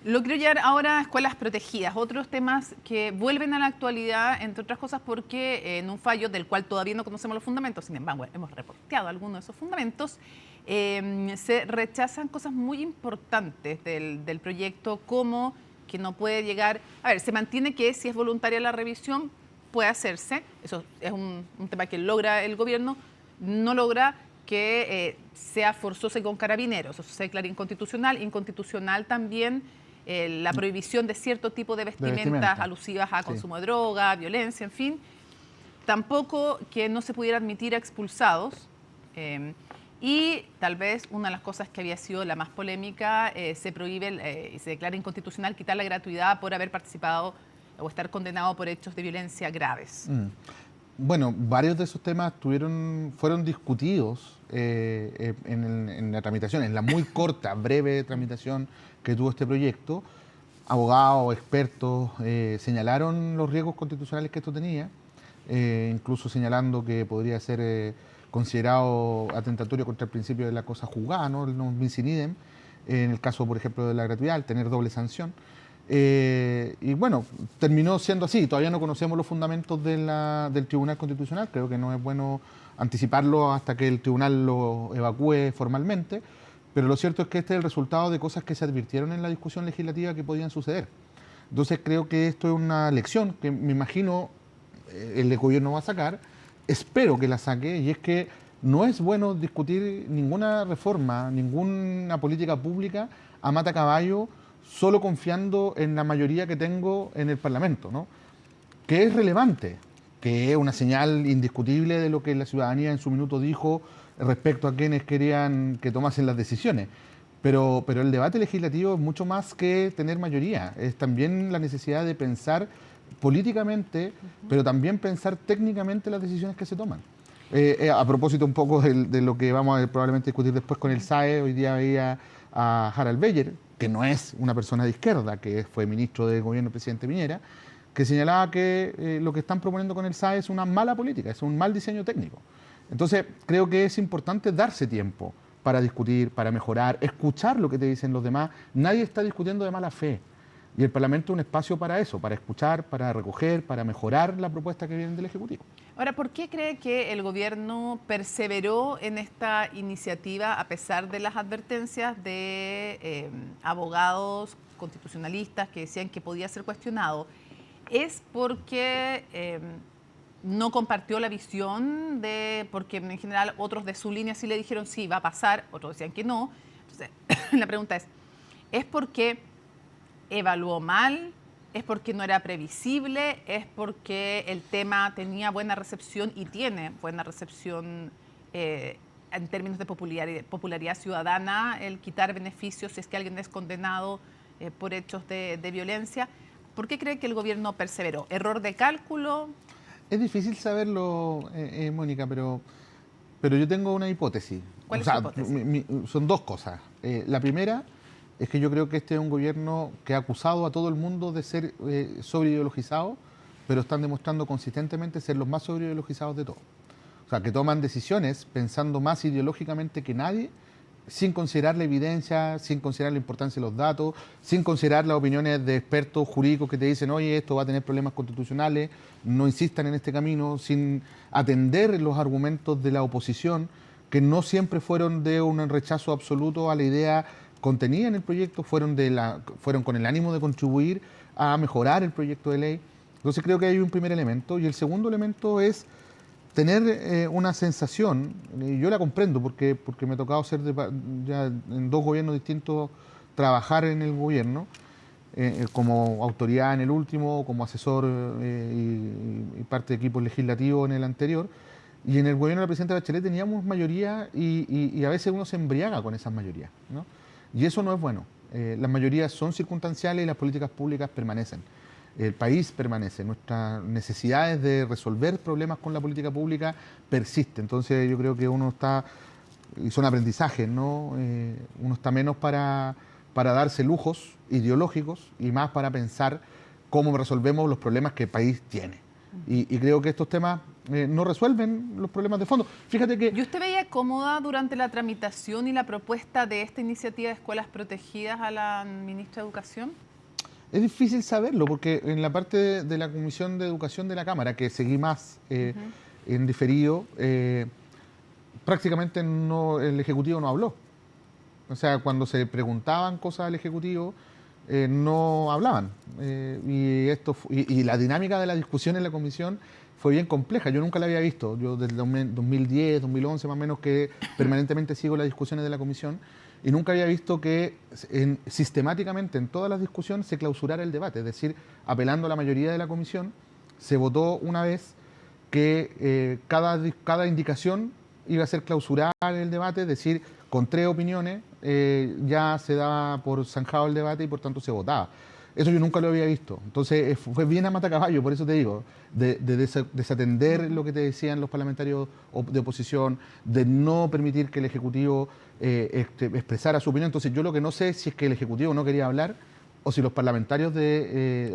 Lo quiero llevar ahora a escuelas protegidas, otros temas que vuelven a la actualidad, entre otras cosas porque en un fallo del cual todavía no conocemos los fundamentos, sin embargo, hemos reporteado algunos de esos fundamentos, se rechazan cosas muy importantes del proyecto, como que no puede llegar... A ver, se mantiene que si es voluntaria la revisión, puede hacerse, eso es un tema que logra el gobierno, no logra que sea forzosa y con carabineros, eso se declara inconstitucional. Inconstitucional también la prohibición de cierto tipo de vestimentas alusivas a consumo de droga, violencia, en fin. Tampoco que no se pudiera admitir a expulsados. Y tal vez una de las cosas que había sido la más polémica, se prohíbe y se declara inconstitucional quitar la gratuidad por haber participado o estar condenado por hechos de violencia graves. Bueno, varios de esos temas fueron discutidos en la tramitación, en la muy corta, breve tramitación que tuvo este proyecto. Abogados, expertos señalaron los riesgos constitucionales que esto tenía, incluso señalando que podría ser considerado atentatorio contra el principio de la cosa juzgada, ¿no? El non bis in idem, en el caso, por ejemplo, de la gratuidad, al tener doble sanción. Y bueno, terminó siendo así. Todavía no conocemos los fundamentos del Tribunal Constitucional. Creo que no es bueno anticiparlo hasta que el Tribunal lo evacúe formalmente. Pero lo cierto es que este es el resultado de cosas que se advirtieron en la discusión legislativa que podían suceder. Entonces creo que esto es una lección que me imagino el gobierno va a sacar, espero que la saque, y es que no es bueno discutir ninguna reforma, ninguna política pública a mata caballo, solo confiando en la mayoría que tengo en el Parlamento, ¿no? Que es relevante, que es una señal indiscutible de lo que la ciudadanía en su minuto dijo respecto a quienes querían que tomasen las decisiones. Pero el debate legislativo es mucho más que tener mayoría, es también la necesidad de pensar políticamente, pero también pensar técnicamente las decisiones que se toman. A propósito un poco de lo que vamos a probablemente discutir después con el SAE, hoy día veía a Harald Beyer, que no es una persona de izquierda, que fue ministro del gobierno del presidente Piñera, que señalaba que lo que están proponiendo con el SAE es una mala política, es un mal diseño técnico. Entonces creo que es importante darse tiempo para discutir, para mejorar, escuchar lo que te dicen los demás. Nadie está discutiendo de mala fe. Y el Parlamento es un espacio para eso, para escuchar, para recoger, para mejorar la propuesta que viene del Ejecutivo. Ahora, ¿por qué cree que el gobierno perseveró en esta iniciativa a pesar de las advertencias de abogados constitucionalistas que decían que podía ser cuestionado? ¿Es porque no compartió la visión porque en general otros de su línea sí le dijeron sí, va a pasar, otros decían que no? Entonces, la pregunta ¿es porque evaluó mal? ¿Es porque no era previsible? ¿Es porque el tema tenía buena recepción y tiene buena recepción en términos de popularidad ciudadana, el quitar beneficios si es que alguien es condenado por hechos de violencia? ¿Por qué cree que el gobierno perseveró? ¿Error de cálculo? Es difícil saberlo, Mónica, pero yo tengo una hipótesis. ¿Cuál es la hipótesis? Son dos cosas. La primera es que yo creo que este es un gobierno que ha acusado a todo el mundo de ser sobreideologizado, pero están demostrando consistentemente ser los más sobreideologizados de todos. O sea, que toman decisiones pensando más ideológicamente que nadie, sin considerar la evidencia, sin considerar la importancia de los datos, sin considerar las opiniones de expertos jurídicos que te dicen, oye, esto va a tener problemas constitucionales, no insistan en este camino, sin atender los argumentos de la oposición, que no siempre fueron de un rechazo absoluto a la idea contenida en el proyecto, fueron con el ánimo de contribuir a mejorar el proyecto de ley. Entonces creo que hay un primer elemento, y el segundo elemento es tener una sensación, y yo la comprendo porque me ha tocado ser ya en dos gobiernos distintos, trabajar en el gobierno, como autoridad en el último, como asesor y parte de equipo legislativo en el anterior, y en el gobierno de la presidenta Bachelet teníamos mayoría y a veces uno se embriaga con esas mayorías, ¿no? Y eso no es bueno. Las mayorías son circunstanciales y las políticas públicas permanecen. El país permanece, nuestras necesidades de resolver problemas con la política pública persisten. Entonces yo creo que uno está, y son aprendizajes, ¿no? Uno está menos para darse lujos ideológicos y más para pensar cómo resolvemos los problemas que el país tiene. Y creo que estos temas no resuelven los problemas de fondo. Fíjate que... ¿Y usted veía cómoda durante la tramitación y la propuesta de esta iniciativa de escuelas protegidas a la ministra de Educación? Es difícil saberlo porque en la parte de la Comisión de Educación de la Cámara, que seguí más en diferido, prácticamente el Ejecutivo no habló. O sea, cuando se preguntaban cosas al Ejecutivo, no hablaban. Y la dinámica de la discusión en la Comisión fue bien compleja. Yo nunca la había visto. Yo desde 2010, 2011 más o menos que permanentemente sigo las discusiones de la Comisión y nunca había visto que sistemáticamente en todas las discusiones se clausurara el debate. Es decir, apelando a la mayoría de la Comisión, se votó una vez que cada indicación iba a ser clausurar el debate, es decir, con 3 opiniones ya se daba por zanjado el debate y por tanto se votaba. Eso yo nunca lo había visto. Entonces fue bien a matacaballo, por eso te digo, de desatender lo que te decían los parlamentarios de oposición, de no permitir que el Ejecutivo expresara su opinión. Entonces yo lo que no sé es si es que el Ejecutivo no quería hablar o si los parlamentarios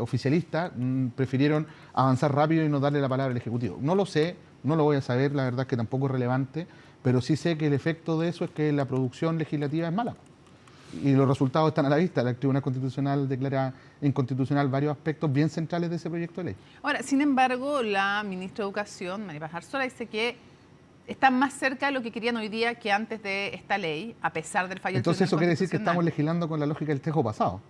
oficialistas prefirieron avanzar rápido y no darle la palabra al Ejecutivo. No lo sé, no lo voy a saber, la verdad es que tampoco es relevante, pero sí sé que el efecto de eso es que la producción legislativa es mala. Y los resultados están a la vista. El Tribunal Constitucional declara inconstitucional varios aspectos bien centrales de ese proyecto de ley. Ahora, sin embargo, la ministra de Educación, María Paz Arzola, dice que están más cerca de lo que querían hoy día que antes de esta ley, a pesar del fallo del Tribunal Constitucional. Entonces eso quiere decir que estamos legislando con la lógica del tejo pasado.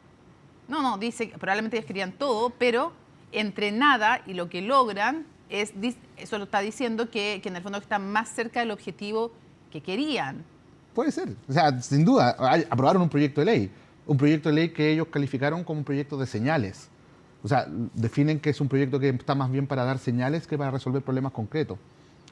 No, dice que probablemente ellos querían todo, pero entre nada y lo que logran, eso lo está diciendo que en el fondo están más cerca del objetivo que querían. Puede ser. O sea, sin duda, aprobaron un proyecto de ley que ellos calificaron como un proyecto de señales. O sea, definen que es un proyecto que está más bien para dar señales que para resolver problemas concretos.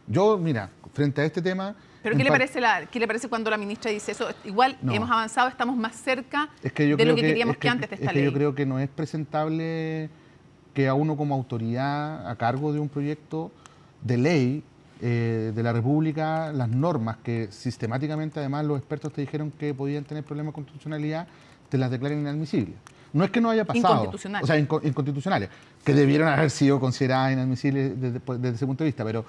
Yo, mira, frente a este tema... ¿Pero qué le parece cuando la ministra dice eso? Igual hemos avanzado, estamos más cerca de lo que queríamos que antes de esta ley. Yo creo que no es presentable que a uno como autoridad a cargo de un proyecto de ley de la República, las normas que sistemáticamente además los expertos te dijeron que podían tener problemas de constitucionalidad, te las declaren inadmisibles. No es que no haya pasado. Inconstitucionales. O sea, inconstitucionales, que debieron haber sido consideradas inadmisibles desde ese punto de vista, pero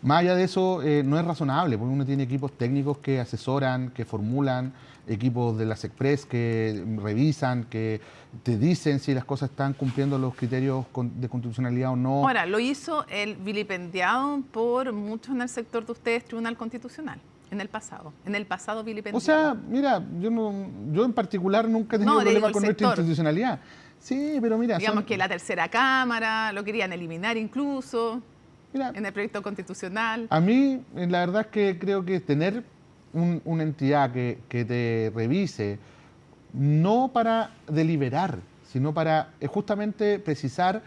más allá de eso no es razonable, porque uno tiene equipos técnicos que asesoran, que formulan, equipos de las Express que revisan, que te dicen si las cosas están cumpliendo los criterios de constitucionalidad o no. Ahora, lo hizo el vilipendiado por muchos en el sector de ustedes, Tribunal Constitucional. En el pasado vilipendiado. O sea, mira, yo en particular nunca he tenido problemas con nuestra institucionalidad. Sí, pero mira... Digamos que la tercera Cámara lo querían eliminar incluso, mira, en el proyecto constitucional. A mí, la verdad es que creo que tener una entidad que te revise, no para deliberar, sino para justamente precisar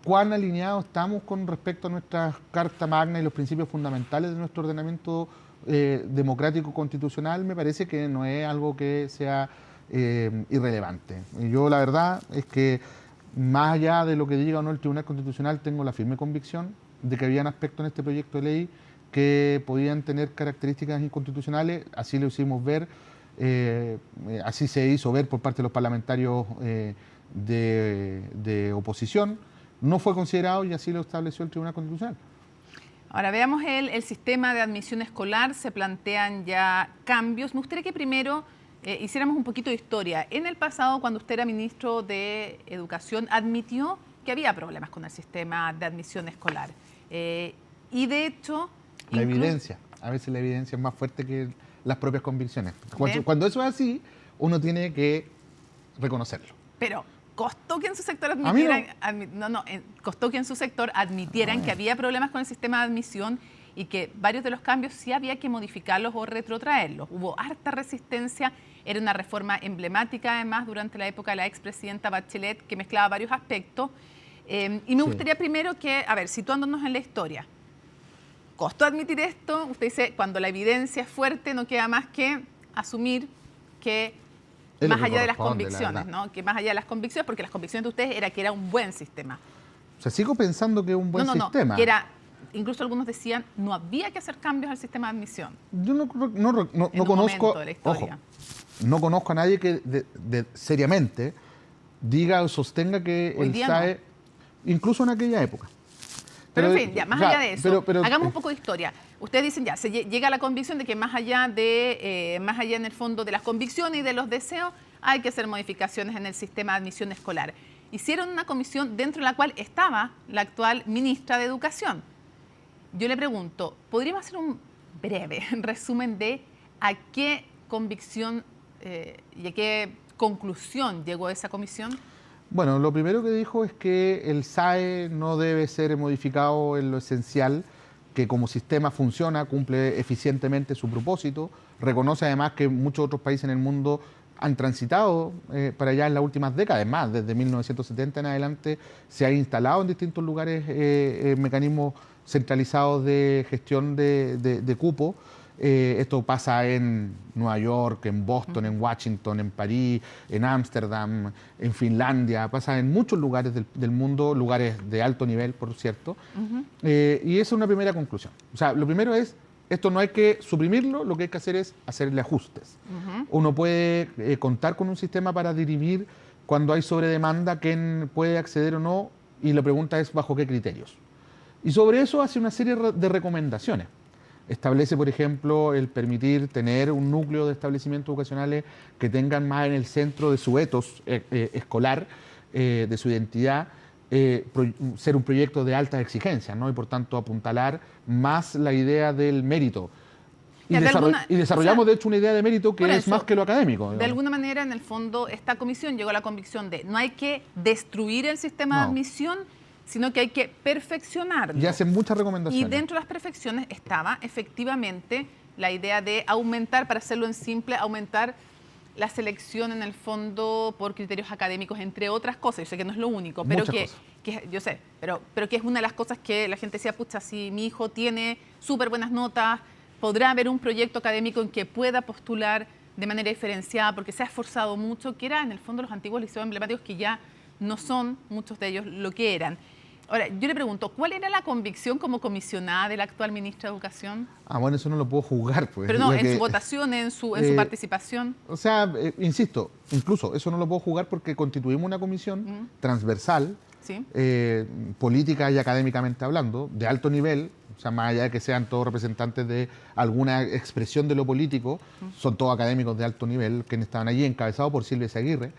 cuán alineados estamos con respecto a nuestra Carta Magna y los principios fundamentales de nuestro ordenamiento democrático constitucional, me parece que no es algo que sea irrelevante. Y yo la verdad es que más allá de lo que diga o no el Tribunal Constitucional, tengo la firme convicción de que habían aspectos en este proyecto de ley que podían tener características inconstitucionales, así lo hicimos ver, así se hizo ver por parte de los parlamentarios de oposición, no fue considerado y así lo estableció el Tribunal Constitucional. Ahora veamos el sistema de admisión escolar, se plantean ya cambios. Me gustaría que primero hiciéramos un poquito de historia. En el pasado, cuando usted era ministro de Educación, admitió que había problemas con el sistema de admisión escolar. Y de hecho... La evidencia, a veces la evidencia es más fuerte que las propias convicciones. Cuando eso es así, uno tiene que reconocerlo. Pero... ¿costó que en su sector admitieran, costó que en su sector admitieran que había problemas con el sistema de admisión y que varios de los cambios sí había que modificarlos o retrotraerlos? Hubo harta resistencia, era una reforma emblemática además durante la época de la expresidenta Bachelet que mezclaba varios aspectos. Y me gustaría primero que, a ver, situándonos en la historia, ¿costó admitir esto? Usted dice, cuando la evidencia es fuerte no queda más que asumir que... más allá de las convicciones, ¿no? Que más allá de las convicciones, porque las convicciones de ustedes era que era un buen sistema. O sea, sigo pensando que es un buen sistema. No, que era, incluso algunos decían, no había que hacer cambios al sistema de admisión. Yo no conozco, ojo, no conozco a nadie que seriamente diga o sostenga que el SAE, incluso en aquella época. Pero en fin, ya, más allá de eso, hagamos un poco de historia. Ustedes dicen ya, se llega a la convicción de que más allá en el fondo de las convicciones y de los deseos, hay que hacer modificaciones en el sistema de admisión escolar. Hicieron una comisión dentro de la cual estaba la actual ministra de Educación. Yo le pregunto, ¿podríamos hacer un breve resumen de a qué convicción y a qué conclusión llegó esa comisión? Bueno, lo primero que dijo es que el SAE no debe ser modificado en lo esencial, que como sistema funciona, cumple eficientemente su propósito. Reconoce además que muchos otros países en el mundo han transitado para allá en las últimas décadas. Más, desde 1970 en adelante se ha instalado en distintos lugares mecanismos centralizados de gestión de cupo. Esto pasa en Nueva York, en Boston, en Washington, en París, en Ámsterdam, en Finlandia, pasa en muchos lugares del mundo, lugares de alto nivel, por cierto. Y esa es una primera conclusión. O sea, lo primero es, esto no hay que suprimirlo, lo que hay que hacer es hacerle ajustes. Uno puede contar con un sistema para dirimir cuando hay sobredemanda quién puede acceder o no, y la pregunta es bajo qué criterios. Y sobre eso hace una serie de recomendaciones. Establece, por ejemplo, el permitir tener un núcleo de establecimientos educacionales que tengan más en el centro de su etos escolar, de su identidad, ser un proyecto de altas exigencias, ¿no? Y por tanto apuntalar más la idea del mérito. Y desarrollamos, de hecho, una idea de mérito que es más que lo académico. De alguna manera, en el fondo, esta comisión llegó a la convicción de no hay que destruir el sistema de admisión, sino que hay que perfeccionarlo. Y hacen muchas recomendaciones. Y dentro de las perfecciones estaba, efectivamente, la idea de aumentar, para hacerlo en simple, aumentar la selección, en el fondo, por criterios académicos, entre otras cosas. Yo sé que no es lo único, pero yo sé, pero que es una de las cosas que la gente decía, pucha, si mi hijo tiene súper buenas notas, podrá haber un proyecto académico en que pueda postular de manera diferenciada, porque se ha esforzado mucho, que era en el fondo los antiguos liceos emblemáticos que ya no son, muchos de ellos, lo que eran. Ahora, yo le pregunto, ¿cuál era la convicción como comisionada de la actual ministra de Educación? Bueno, eso no lo puedo juzgar, pues. Pero no, en su votación, en su participación. O sea, insisto, incluso eso no lo puedo juzgar porque constituimos una comisión transversal, política y académicamente hablando, de alto nivel. O sea, más allá de que sean todos representantes de alguna expresión de lo político, son todos académicos de alto nivel, quienes estaban allí, encabezados por Silvia Izaguirre.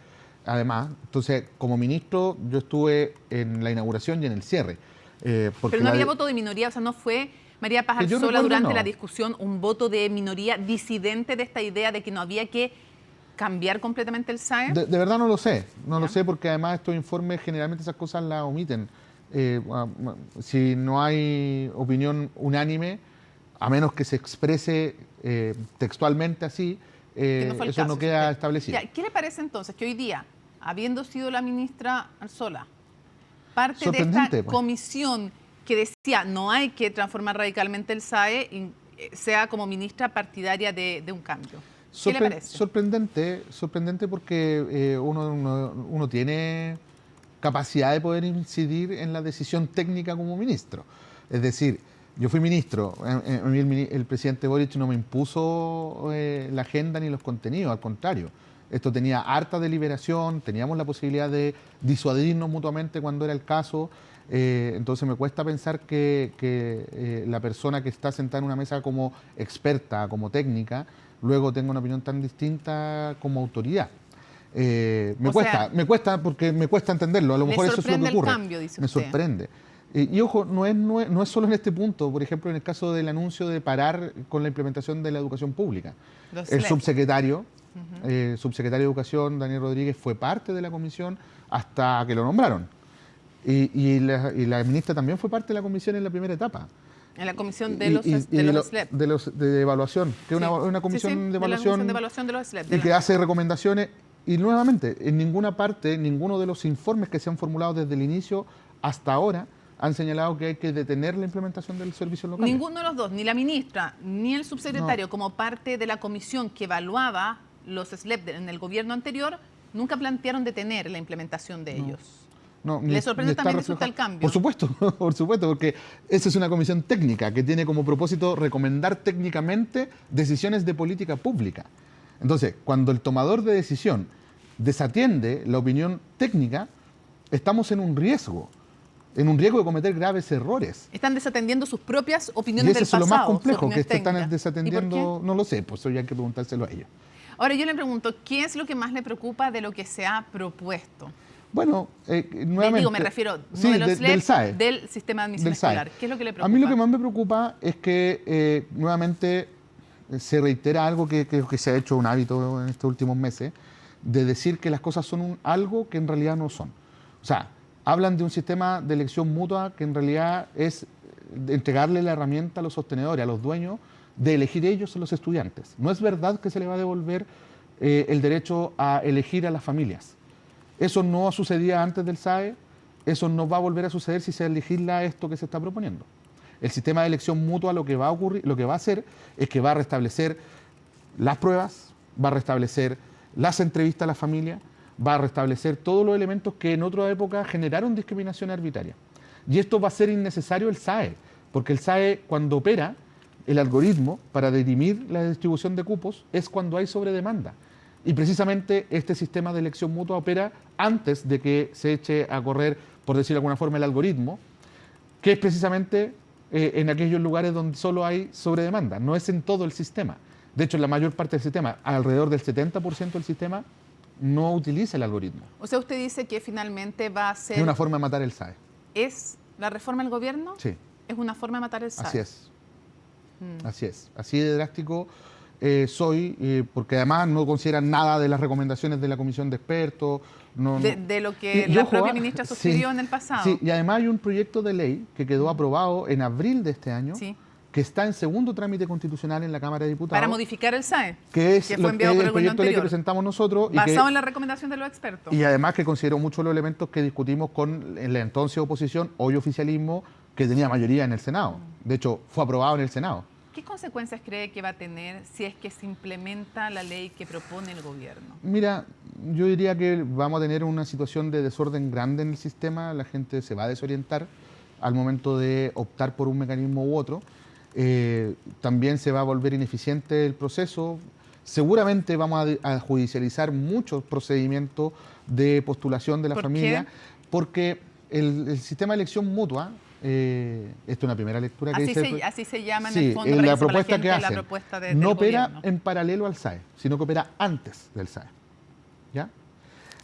Además, entonces, como ministro, yo estuve en la inauguración y en el cierre. Pero no había voto de minoría, o sea, no fue María Paz Arzola durante la discusión un voto de minoría disidente de esta idea de que no había que cambiar completamente el SAE. De verdad no lo sé, lo sé porque además estos informes, generalmente esas cosas las omiten. Si no hay opinión unánime, a menos que se exprese textualmente así, eso no queda establecido. ¿Qué le parece entonces que hoy día, habiendo sido la ministra Arzola, parte de esta comisión que decía no hay que transformar radicalmente el SAE, sea como ministra partidaria de un cambio? ¿Qué le parece? Sorprendente porque uno tiene capacidad de poder incidir en la decisión técnica como ministro. Es decir, yo fui ministro, el presidente Boric no me impuso la agenda ni los contenidos, al contrario. Esto tenía harta deliberación, teníamos la posibilidad de disuadirnos mutuamente cuando era el caso. Entonces me cuesta pensar que la persona que está sentada en una mesa como experta, como técnica, luego tenga una opinión tan distinta como autoridad. Me cuesta porque me cuesta entenderlo. A lo mejor eso es lo que ocurre. Cambio, dice me usted. Sorprende. Y ojo, no es solo en este punto. Por ejemplo, en el caso del anuncio de parar con la implementación de la educación pública. El subsecretario de Educación, Daniel Rodríguez, fue parte de la comisión hasta que lo nombraron. Y la ministra también fue parte de la comisión en la primera etapa. En la comisión de los SLEP. De evaluación, que es una comisión de evaluación de los SLEP. Y que hace recomendaciones. Y nuevamente, en ninguna parte, ninguno de los informes que se han formulado desde el inicio hasta ahora han señalado que hay que detener la implementación del servicio local. Ninguno de los dos, ni la ministra ni el subsecretario, como parte de la comisión que evaluaba los SLEP en el gobierno anterior, nunca plantearon detener la implementación de ellos. ¿Le sorprende también eso el cambio? Por supuesto, porque esa es una comisión técnica que tiene como propósito recomendar técnicamente decisiones de política pública. Entonces, cuando el tomador de decisión desatiende la opinión técnica, estamos en un riesgo de cometer graves errores. Están desatendiendo sus propias opiniones del pasado. Y eso es lo más complejo, que están desatendiendo, no lo sé, pues eso ya hay que preguntárselo a ellos. Ahora yo le pregunto, ¿qué es lo que más le preocupa de lo que se ha propuesto? Bueno, nuevamente... me refiero, no de los SLEP, del SAE. Del sistema de admisión escolar. ¿Qué es lo que le preocupa? A mí lo que más me preocupa es que nuevamente se reitera algo que creo que se ha hecho un hábito en estos últimos meses, de decir que las cosas son algo que en realidad no son. O sea, hablan de un sistema de elección mutua que en realidad es entregarle la herramienta a los sostenedores, a los dueños, de elegir ellos a los estudiantes. No es verdad que se le va a devolver el derecho a elegir a las familias. Eso no sucedía antes del SAE, eso no va a volver a suceder si se legisla esto que se está proponiendo. El sistema de elección mutua lo que va a hacer es que va a restablecer las pruebas, va a restablecer las entrevistas a la familia, va a restablecer todos los elementos que en otra época generaron discriminación arbitraria. Y esto va a ser innecesario el SAE, porque el SAE, cuando opera el algoritmo para dirimir la distribución de cupos, es cuando hay sobredemanda. Y precisamente este sistema de elección mutua opera antes de que se eche a correr, por decirlo de alguna forma, el algoritmo, que es precisamente en aquellos lugares donde solo hay sobredemanda, no es en todo el sistema. De hecho, en la mayor parte del sistema, alrededor del 70% del sistema, no utiliza el algoritmo. O sea, usted dice que finalmente va a ser... Es una forma de matar el SAE. ¿Es la reforma del gobierno? Sí. ¿Es una forma de matar el SAE? Así es. Así es, así de drástico soy, porque además no consideran nada de las recomendaciones de la comisión de expertos. De lo que la propia ministra sugirió en el pasado. Sí, y además hay un proyecto de ley que quedó aprobado en abril de este año, que está en segundo trámite constitucional en la Cámara de Diputados. Para modificar el SAE, que fue enviado por el proyecto de ley que presentamos nosotros. Basado en la recomendación de los expertos. Y además que consideró muchos los elementos que discutimos con la entonces oposición, hoy oficialismo, que tenía mayoría en el Senado. De hecho, fue aprobado en el Senado. ¿Qué consecuencias cree que va a tener si es que se implementa la ley que propone el gobierno? Mira, yo diría que vamos a tener una situación de desorden grande en el sistema, la gente se va a desorientar al momento de optar por un mecanismo u otro, también se va a volver ineficiente el proceso, seguramente vamos a judicializar muchos procedimientos de postulación de la familia, porque el sistema de elección mutua, esto es una primera lectura que así se llama en el fondo, la propuesta que hace no opera gobierno. En paralelo al SAE, sino que opera antes del SAE. ¿Ya?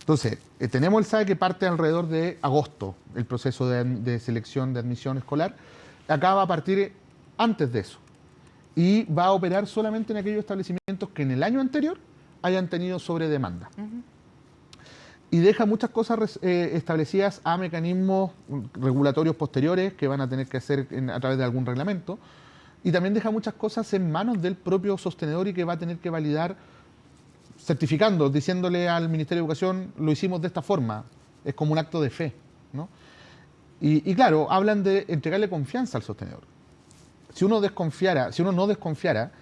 Entonces, tenemos el SAE que parte alrededor de agosto, el proceso de selección de admisión escolar, acá va a partir antes de eso y va a operar solamente en aquellos establecimientos que en el año anterior hayan tenido sobredemanda. Y deja muchas cosas establecidas a mecanismos regulatorios posteriores que van a tener que hacer a través de algún reglamento. Y también deja muchas cosas en manos del propio sostenedor y que va a tener que validar certificando, diciéndole al Ministerio de Educación, lo hicimos de esta forma. Es como un acto de fe, ¿no? Y claro, hablan de entregarle confianza al sostenedor. Si uno no desconfiara,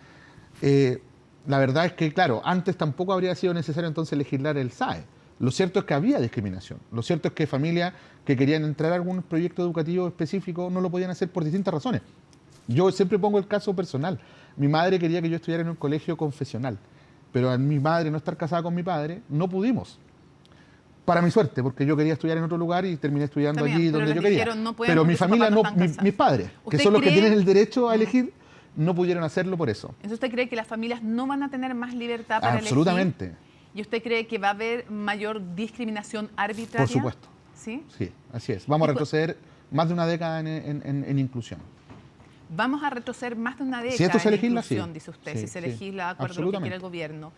la verdad es que, claro, antes tampoco habría sido necesario entonces legislar el SAE. Lo cierto es que había discriminación. Lo cierto es que familias que querían entrar a algún proyecto educativo específico no lo podían hacer por distintas razones. Yo siempre pongo el caso personal. Mi madre quería que yo estudiara en un colegio confesional, pero a mi madre no estar casada con mi padre, no pudimos. Para mi suerte, porque yo quería estudiar en otro lugar y terminé estudiando allí donde yo quería. Pero mi familia no, mis padres, que son los que tienen el derecho a elegir, no pudieron hacerlo por eso. Entonces, ¿usted cree que las familias no van a tener más libertad para elegir? Absolutamente. ¿Y usted cree que va a haber mayor discriminación arbitraria? Por supuesto. ¿Sí? Sí, así es. Vamos a retroceder más de una década en inclusión. Vamos a retroceder más de una década si esto se en legisla, inclusión, sí. dice usted, Sí, si se sí, legisla de acuerdo a lo que quiere el gobierno.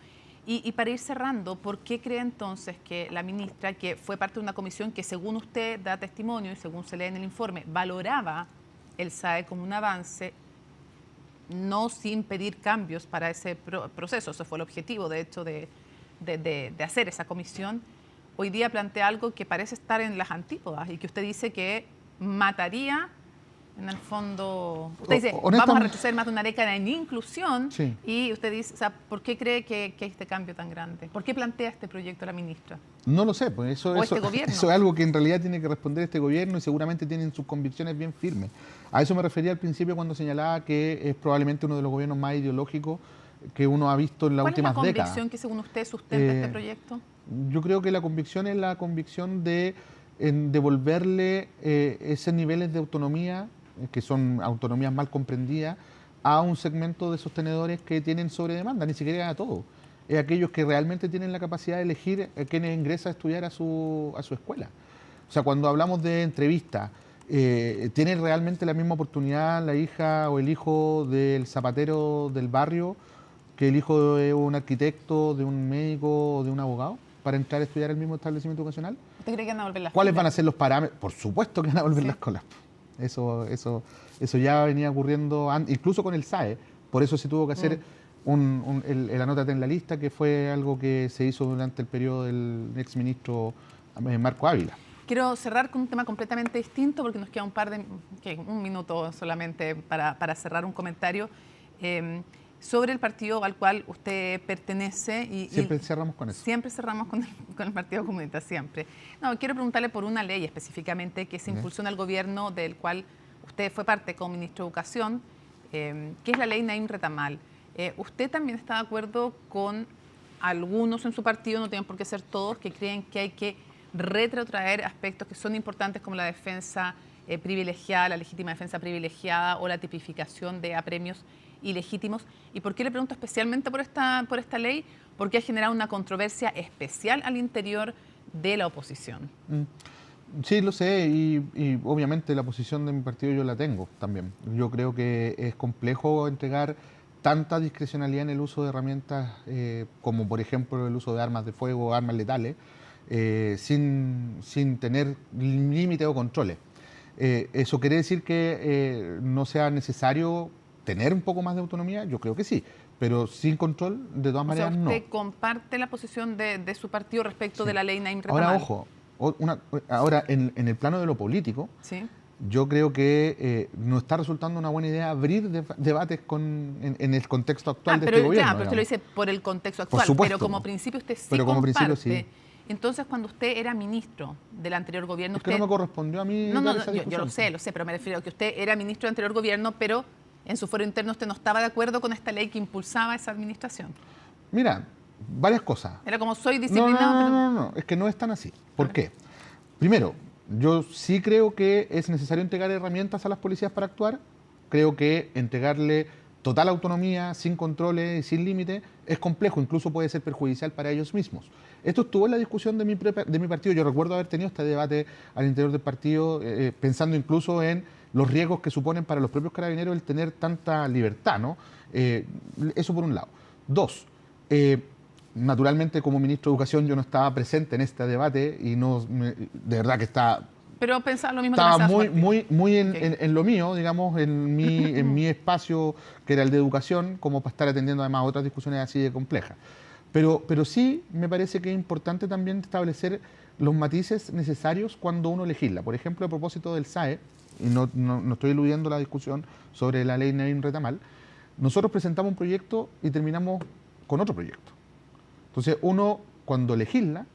Y para ir cerrando, ¿por qué cree entonces que la ministra, que fue parte de una comisión que según usted da testimonio y según se lee en el informe, valoraba el SAE como un avance, no sin pedir cambios para ese proceso? Ese fue el objetivo, de hecho, de hacer esa comisión, hoy día plantea algo que parece estar en las antípodas y que usted dice que mataría, en el fondo, usted dice, vamos a retroceder más de una década en inclusión, y usted dice, o sea, ¿por qué cree que hay este cambio tan grande? ¿Por qué plantea este proyecto la ministra? No lo sé, pues eso es algo que en realidad tiene que responder este gobierno y seguramente tienen sus convicciones bien firmes. A eso me refería al principio cuando señalaba que es probablemente uno de los gobiernos más ideológicos que uno ha visto en las últimas décadas. ¿Cuál es la convicción que según usted sustenta este proyecto? Yo creo que la convicción es la convicción de devolverle esos niveles de autonomía, que son autonomías mal comprendidas, a un segmento de sostenedores que tienen sobredemanda, ni siquiera a todos. Es aquellos que realmente tienen la capacidad de elegir a quienes ingresa a estudiar a su escuela. O sea, cuando hablamos de entrevistas, ¿tiene realmente la misma oportunidad la hija o el hijo del zapatero del barrio que el hijo de un arquitecto, de un médico o de un abogado para entrar a estudiar el mismo establecimiento educacional? ¿Usted cree que van a volver las ¿Cuáles van a ser los parámetros? Por supuesto que van a volver las colas. Eso ya venía ocurriendo incluso con el SAE. Por eso se tuvo que hacer el anótate en la lista, que fue algo que se hizo durante el periodo del exministro Marco Ávila. Quiero cerrar con un tema completamente distinto porque nos queda un minuto solamente para cerrar un comentario sobre el partido al cual usted pertenece. Siempre cerramos con eso. Siempre cerramos con el Partido Comunista, siempre. No, quiero preguntarle por una ley específicamente que se impulsó en el gobierno del cual usted fue parte como ministro de Educación, que es la ley Naim Retamal. ¿Usted también está de acuerdo con algunos en su partido, no tienen por qué ser todos, que creen que hay que retrotraer aspectos que son importantes como la defensa privilegiada, la legítima defensa privilegiada o la tipificación de apremios ilegítimos? ¿Y por qué le pregunto especialmente por esta ley? Porque ha generado una controversia especial al interior de la oposición. Sí, lo sé, y obviamente la posición de mi partido yo la tengo también. Yo creo que es complejo entregar tanta discrecionalidad en el uso de herramientas como por ejemplo el uso de armas de fuego, armas letales, sin tener límites o controles. ¿Eso quiere decir que no sea necesario tener un poco más de autonomía? Yo creo que sí, pero sin control, de todas maneras, no. ¿Usted comparte la posición de su partido respecto de la ley Naim Retamal? Ahora, ojo, ahora en el plano de lo político, ¿sí? Yo creo que no está resultando una buena idea abrir debates en el contexto actual de este gobierno. Pero usted lo dice por el contexto actual, pero como principio usted sí comparte. Entonces, cuando usted era ministro del anterior gobierno... Es que no me correspondió a mí dar esa discusión. Yo lo sé, pero me refiero a que usted era ministro del anterior gobierno, pero en su fuero interno usted no estaba de acuerdo con esta ley que impulsaba esa administración. Mira, varias cosas. Era como soy disciplinado... No, es que no es tan así. ¿Por qué? Primero, yo sí creo que es necesario entregar herramientas a las policías para actuar. Creo que entregarle total autonomía, sin controles y sin límite, es complejo, incluso puede ser perjudicial para ellos mismos. Esto estuvo en la discusión de mi partido. Yo recuerdo haber tenido este debate al interior del partido, pensando incluso en los riesgos que suponen para los propios carabineros el tener tanta libertad, ¿no? Eso por un lado. Dos, naturalmente como ministro de Educación yo no estaba presente en este debate y de verdad que estaba... Pero pensaba lo mismo estaba que muy en lo mío, digamos, en mi espacio que era el de educación, como para estar atendiendo además otras discusiones así de complejas. Pero sí me parece que es importante también establecer los matices necesarios cuando uno legisla. Por ejemplo, a propósito del SAE, y no estoy eludiendo la discusión sobre la ley Naim Retamal, nosotros presentamos un proyecto y terminamos con otro proyecto. Entonces uno cuando legisla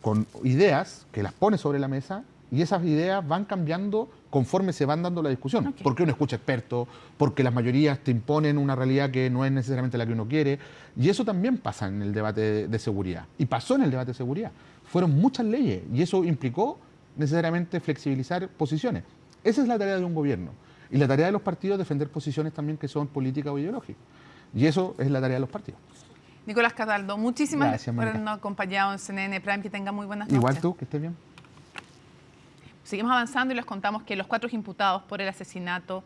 con ideas que las pone sobre la mesa y esas ideas van cambiando conforme se van dando la discusión. Okay. Porque uno escucha expertos, porque las mayorías te imponen una realidad que no es necesariamente la que uno quiere. Y eso también pasa en el debate de seguridad. Y pasó en el debate de seguridad. Fueron muchas leyes y eso implicó necesariamente flexibilizar posiciones. Esa es la tarea de un gobierno. Y la tarea de los partidos es defender posiciones también que son políticas o ideológicas. Y eso es la tarea de los partidos. Nicolás Cataldo, muchísimas gracias por habernos acompañado en CNN Prime. Que tenga muy buenas noches. Igual tú, que estés bien. Seguimos avanzando y les contamos que los 4 imputados por el asesinato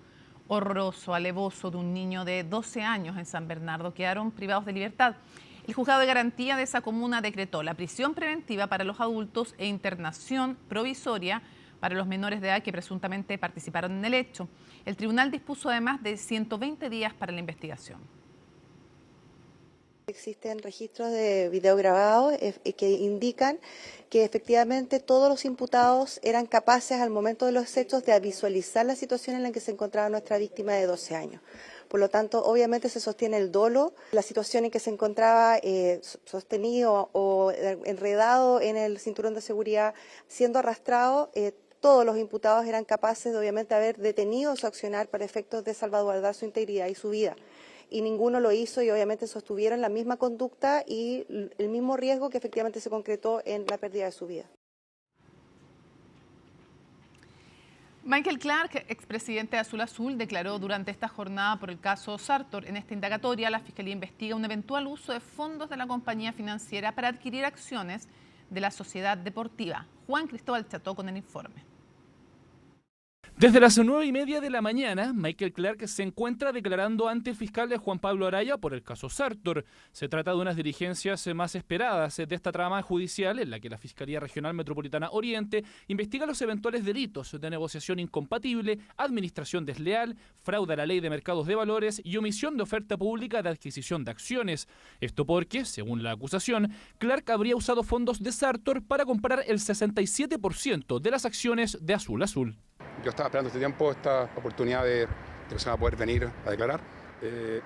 horroroso, alevoso de un niño de 12 años en San Bernardo quedaron privados de libertad. El juzgado de garantía de esa comuna decretó la prisión preventiva para los adultos e internación provisoria para los menores de edad que presuntamente participaron en el hecho. El tribunal dispuso además de 120 días para la investigación. Existen registros de video grabados que indican que efectivamente todos los imputados eran capaces al momento de los hechos de visualizar la situación en la que se encontraba nuestra víctima de 12 años. Por lo tanto, obviamente se sostiene el dolo, la situación en que se encontraba sostenido o enredado en el cinturón de seguridad, siendo arrastrado. Todos los imputados eran capaces de obviamente haber detenido su accionar para efectos de salvaguardar su integridad y su vida. Y ninguno lo hizo y obviamente sostuvieron la misma conducta y el mismo riesgo que efectivamente se concretó en la pérdida de su vida. Michael Clark, expresidente de Azul Azul, declaró durante esta jornada por el caso Sartor. En esta indagatoria, la Fiscalía investiga un eventual uso de fondos de la compañía financiera para adquirir acciones de la sociedad deportiva. Juan Cristóbal Cható con el informe. Desde las 9:30 de la mañana, Michael Clark se encuentra declarando ante el fiscal de Juan Pablo Araya por el caso Sartor. Se trata de unas diligencias más esperadas de esta trama judicial en la que la Fiscalía Regional Metropolitana Oriente investiga los eventuales delitos de negociación incompatible, administración desleal, fraude a la ley de mercados de valores y omisión de oferta pública de adquisición de acciones. Esto porque, según la acusación, Clark habría usado fondos de Sartor para comprar el 67% de las acciones de Azul Azul. Yo estaba esperando este tiempo, esta oportunidad de que se va a poder venir a declarar.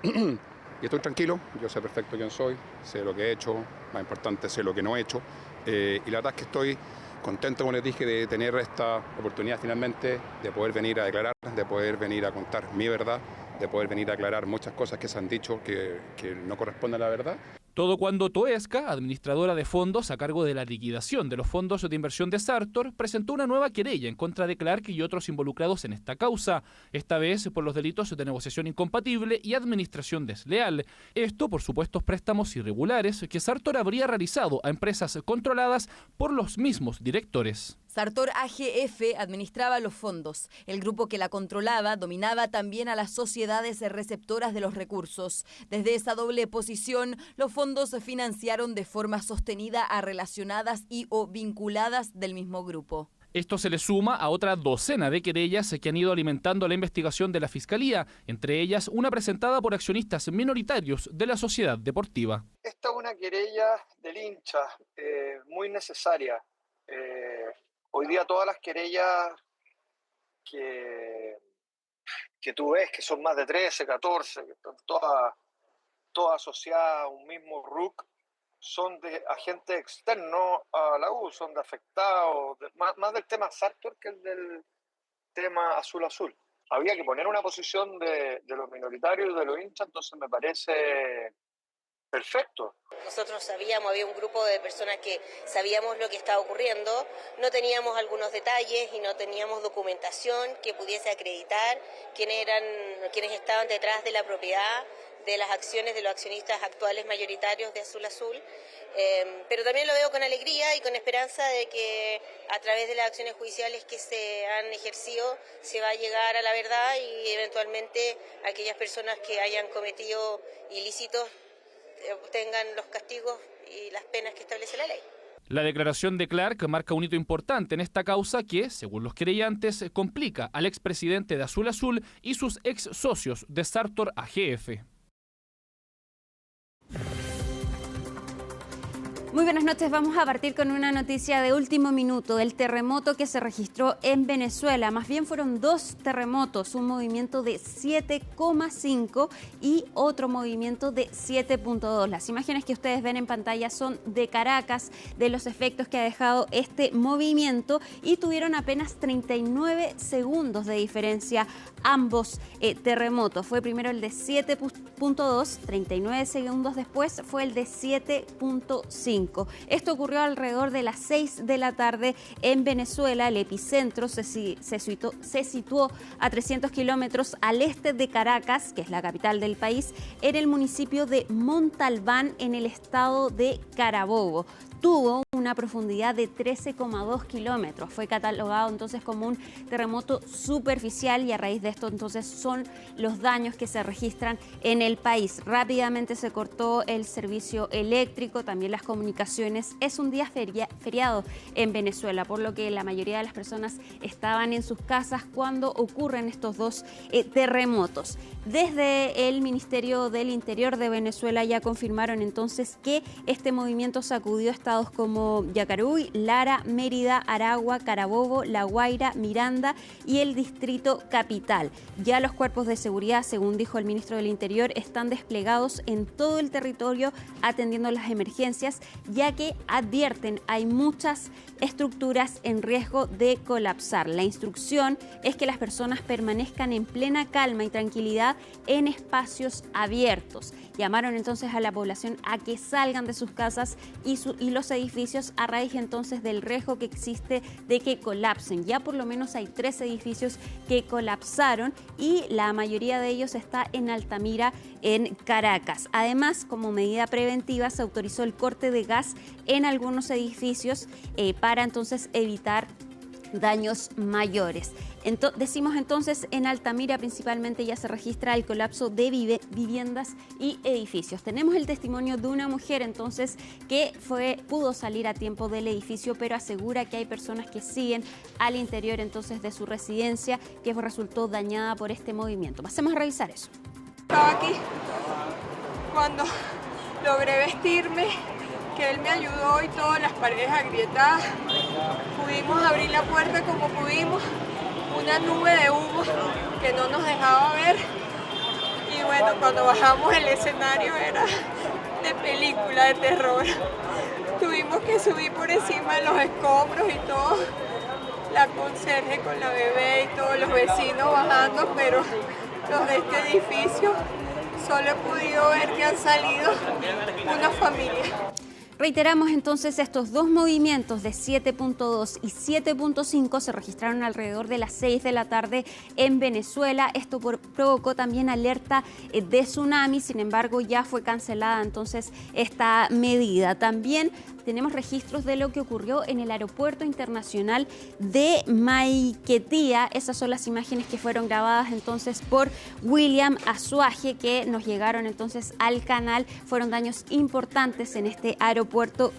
Y estoy tranquilo, yo sé perfecto quién soy, sé lo que he hecho, más importante, sé lo que no he hecho. Y la verdad es que estoy contento, como les dije, de tener esta oportunidad finalmente de poder venir a declarar, de poder venir a contar mi verdad, de poder venir a aclarar muchas cosas que se han dicho que no corresponden a la verdad. Todo cuando Toesca, administradora de fondos a cargo de la liquidación de los fondos de inversión de Sartor, presentó una nueva querella en contra de Clark y otros involucrados en esta causa, esta vez por los delitos de negociación incompatible y administración desleal. Esto por supuestos préstamos irregulares que Sartor habría realizado a empresas controladas por los mismos directores. Sartor AGF administraba los fondos. El grupo que la controlaba dominaba también a las sociedades receptoras de los recursos. Desde esa doble posición, los fondos financiaron de forma sostenida a relacionadas y o vinculadas del mismo grupo. Esto se le suma a otra docena de querellas que han ido alimentando la investigación de la Fiscalía, entre ellas una presentada por accionistas minoritarios de la sociedad deportiva. Esta es una querella del hincha muy necesaria. Hoy día todas las querellas que tú ves, que son más de 13, 14, que están todas asociadas a un mismo RUC, son de agentes externos a la U, son de afectados, más del tema Sartor que el del tema azul-azul. Había que poner una posición de los minoritarios y de los hinchas, entonces me parece perfecto. Nosotros sabíamos, había un grupo de personas que sabíamos lo que estaba ocurriendo, no teníamos algunos detalles y no teníamos documentación que pudiese acreditar quiénes estaban detrás de la propiedad de las acciones de los accionistas actuales mayoritarios de Azul Azul, pero también lo veo con alegría y con esperanza de que a través de las acciones judiciales que se han ejercido se va a llegar a la verdad y eventualmente aquellas personas que hayan cometido ilícitos obtengan los castigos y las penas que establece la ley. La declaración de Clark marca un hito importante en esta causa que, según los querellantes, complica al expresidente de Azul Azul y sus ex socios de Sartor AGF. Muy buenas noches, vamos a partir con una noticia de último minuto, el terremoto que se registró en Venezuela. Más bien fueron dos terremotos, un movimiento de 7,5 y otro movimiento de 7,2. Las imágenes que ustedes ven en pantalla son de Caracas, de los efectos que ha dejado este movimiento y tuvieron apenas 39 segundos de diferencia ambos terremotos. Fue primero el de 7,2, 39 segundos después fue el de 7,5. Esto ocurrió alrededor de las 6 de la tarde en Venezuela. El epicentro se situó a 300 kilómetros al este de Caracas, que es la capital del país, en el municipio de Montalbán, en el estado de Carabobo. Tuvo una profundidad de 13,2 kilómetros. Fue catalogado entonces como un terremoto superficial y a raíz de esto entonces son los daños que se registran en el país. Rápidamente se cortó el servicio eléctrico, también las comunicaciones. Es un día feriado en Venezuela, por lo que la mayoría de las personas estaban en sus casas cuando ocurren estos dos terremotos. Desde el Ministerio del Interior de Venezuela ya confirmaron entonces que este movimiento sacudió estados como Yacarui, Lara, Mérida, Aragua, Carabobo, La Guaira, Miranda y el Distrito Capital. Ya los cuerpos de seguridad, según dijo el ministro del Interior, están desplegados en todo el territorio atendiendo las emergencias, ya que advierten hay muchas estructuras en riesgo de colapsar. La instrucción es que las personas permanezcan en plena calma y tranquilidad en espacios abiertos. Llamaron entonces a la población a que salgan de sus casas y los edificios a raíz entonces del riesgo que existe de que colapsen. Ya por lo menos hay 3 edificios que colapsaron y la mayoría de ellos está en Altamira, en Caracas. Además, como medida preventiva, se autorizó el corte de gas en algunos edificios para entonces evitar daños mayores. Decimos entonces en Altamira principalmente ya se registra el colapso de viviendas y edificios. Tenemos el testimonio de una mujer entonces que pudo salir a tiempo del edificio, pero asegura que hay personas que siguen al interior entonces de su residencia que resultó dañada por este movimiento. Pasemos a revisar eso. Estaba aquí cuando logré vestirme, que él me ayudó y todas las paredes agrietadas. Pudimos abrir la puerta como pudimos, una nube de humo que no nos dejaba ver. Y bueno, cuando bajamos el escenario era de película de terror. Tuvimos que subir por encima de los escombros y todo. La conserje con la bebé y todos los vecinos bajando, pero los de este edificio solo he podido ver que han salido una familia. Reiteramos entonces, estos dos movimientos de 7.2 y 7.5 se registraron alrededor de las 6 de la tarde en Venezuela. Esto provocó también alerta de tsunami, sin embargo ya fue cancelada entonces esta medida. También tenemos registros de lo que ocurrió en el aeropuerto internacional de Maiquetía. Esas son las imágenes que fueron grabadas entonces por William Azuaje, que nos llegaron entonces al canal. Fueron daños importantes en este aeropuerto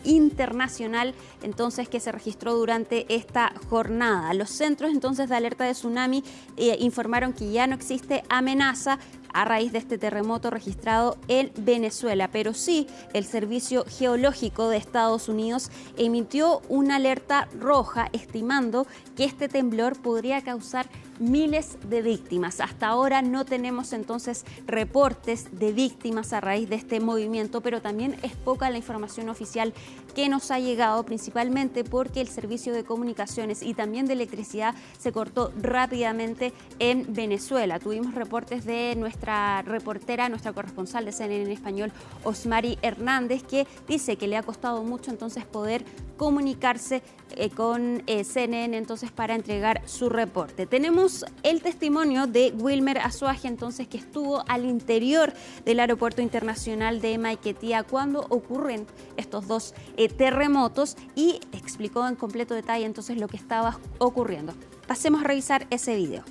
internacional entonces que se registró durante esta jornada. Los centros entonces de alerta de tsunami informaron que ya no existe amenaza a raíz de este terremoto registrado en Venezuela, pero sí el Servicio Geológico de Estados Unidos emitió una alerta roja estimando que este temblor podría causar miles de víctimas. Hasta ahora no tenemos entonces reportes de víctimas a raíz de este movimiento, pero también es poca la información oficial que nos ha llegado, principalmente porque el servicio de comunicaciones y también de electricidad se cortó rápidamente en Venezuela. Tuvimos reportes de nuestra reportera, nuestra corresponsal de CNN en español, Osmari Hernández, que dice que le ha costado mucho entonces poder comunicarse con CNN entonces para entregar su reporte. Tenemos el testimonio de Wilmer Azuaje entonces, que estuvo al interior del aeropuerto internacional de Maiquetía cuando ocurren estos dos terremotos y explicó en completo detalle entonces lo que estaba ocurriendo. Pasemos a revisar ese video.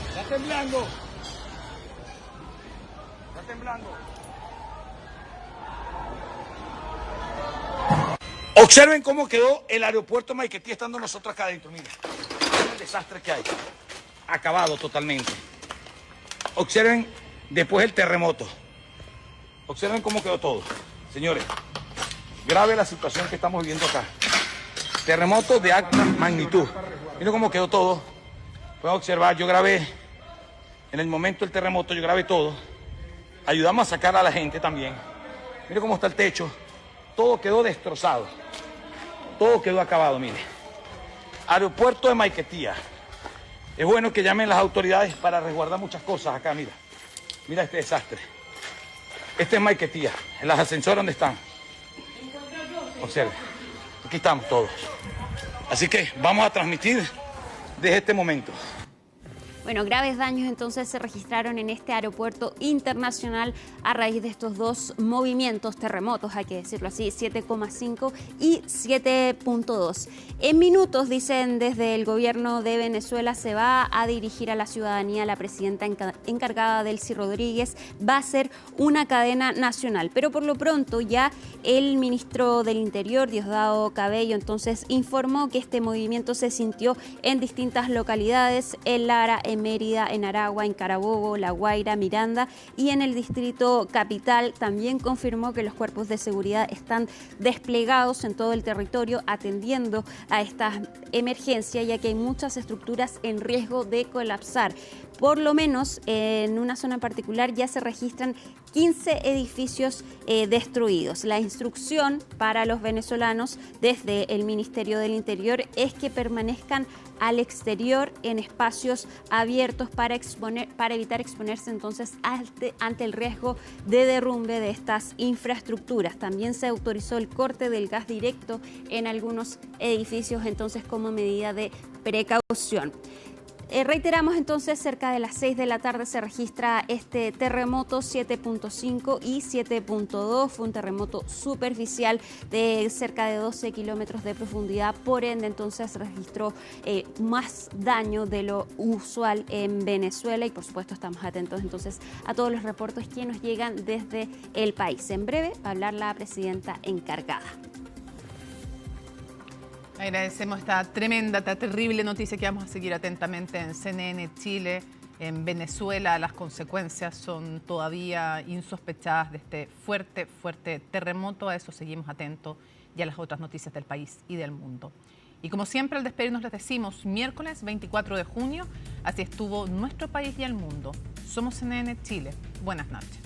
Está temblando. Está temblando. Observen cómo quedó el aeropuerto de Maiquetía estando nosotros acá adentro. Miren, miren el desastre que hay. Acabado totalmente. Observen después el terremoto. Observen cómo quedó todo. Señores, grave la situación que estamos viviendo acá. Terremoto de alta magnitud. Miren cómo quedó todo. Pueden observar, yo grabé en el momento del terremoto, yo grabé todo. Ayudamos a sacar a la gente también. Miren cómo está el techo. Todo quedó destrozado. Todo quedó acabado, mire. Aeropuerto de Maiquetía. Es bueno que llamen las autoridades para resguardar muchas cosas acá, mira. Mira este desastre. Este es Maiquetía. En las ascensores, ¿dónde están? Observen. Aquí estamos todos. Así que vamos a transmitir desde este momento. Bueno, graves daños entonces se registraron en este aeropuerto internacional a raíz de estos dos movimientos, terremotos, hay que decirlo así, 7,5 y 7.2. En minutos, dicen desde el gobierno de Venezuela, se va a dirigir a la ciudadanía la presidenta encargada, Delcy Rodríguez, va a ser una cadena nacional. Pero por lo pronto ya el ministro del Interior, Diosdado Cabello, entonces informó que este movimiento se sintió en distintas localidades, en Lara, en Mérida, en Aragua, en Carabobo, La Guaira, Miranda y en el distrito capital. También confirmó que los cuerpos de seguridad están desplegados en todo el territorio atendiendo a esta emergencia, ya que hay muchas estructuras en riesgo de colapsar. Por lo menos en una zona en particular ya se registran 15 edificios destruidos. La instrucción para los venezolanos desde el Ministerio del Interior es que permanezcan al exterior en espacios abiertos para evitar exponerse entonces ante el riesgo de derrumbe de estas infraestructuras. También se autorizó el corte del gas directo en algunos edificios entonces como medida de precaución. Reiteramos entonces, cerca de las 6 de la tarde se registra este terremoto 7.5 y 7.2. Fue un terremoto superficial de cerca de 12 kilómetros de profundidad. Por ende, entonces registró más daño de lo usual en Venezuela y por supuesto estamos atentos entonces a todos los reportes que nos llegan desde el país. En breve va a hablar la presidenta encargada. Agradecemos esta tremenda, esta terrible noticia que vamos a seguir atentamente en CNN Chile. En Venezuela las consecuencias son todavía insospechadas de este fuerte terremoto. A eso seguimos atentos y a las otras noticias del país y del mundo. Y como siempre al despedirnos les decimos miércoles 24 de junio, así estuvo nuestro país y el mundo. Somos CNN Chile. Buenas noches.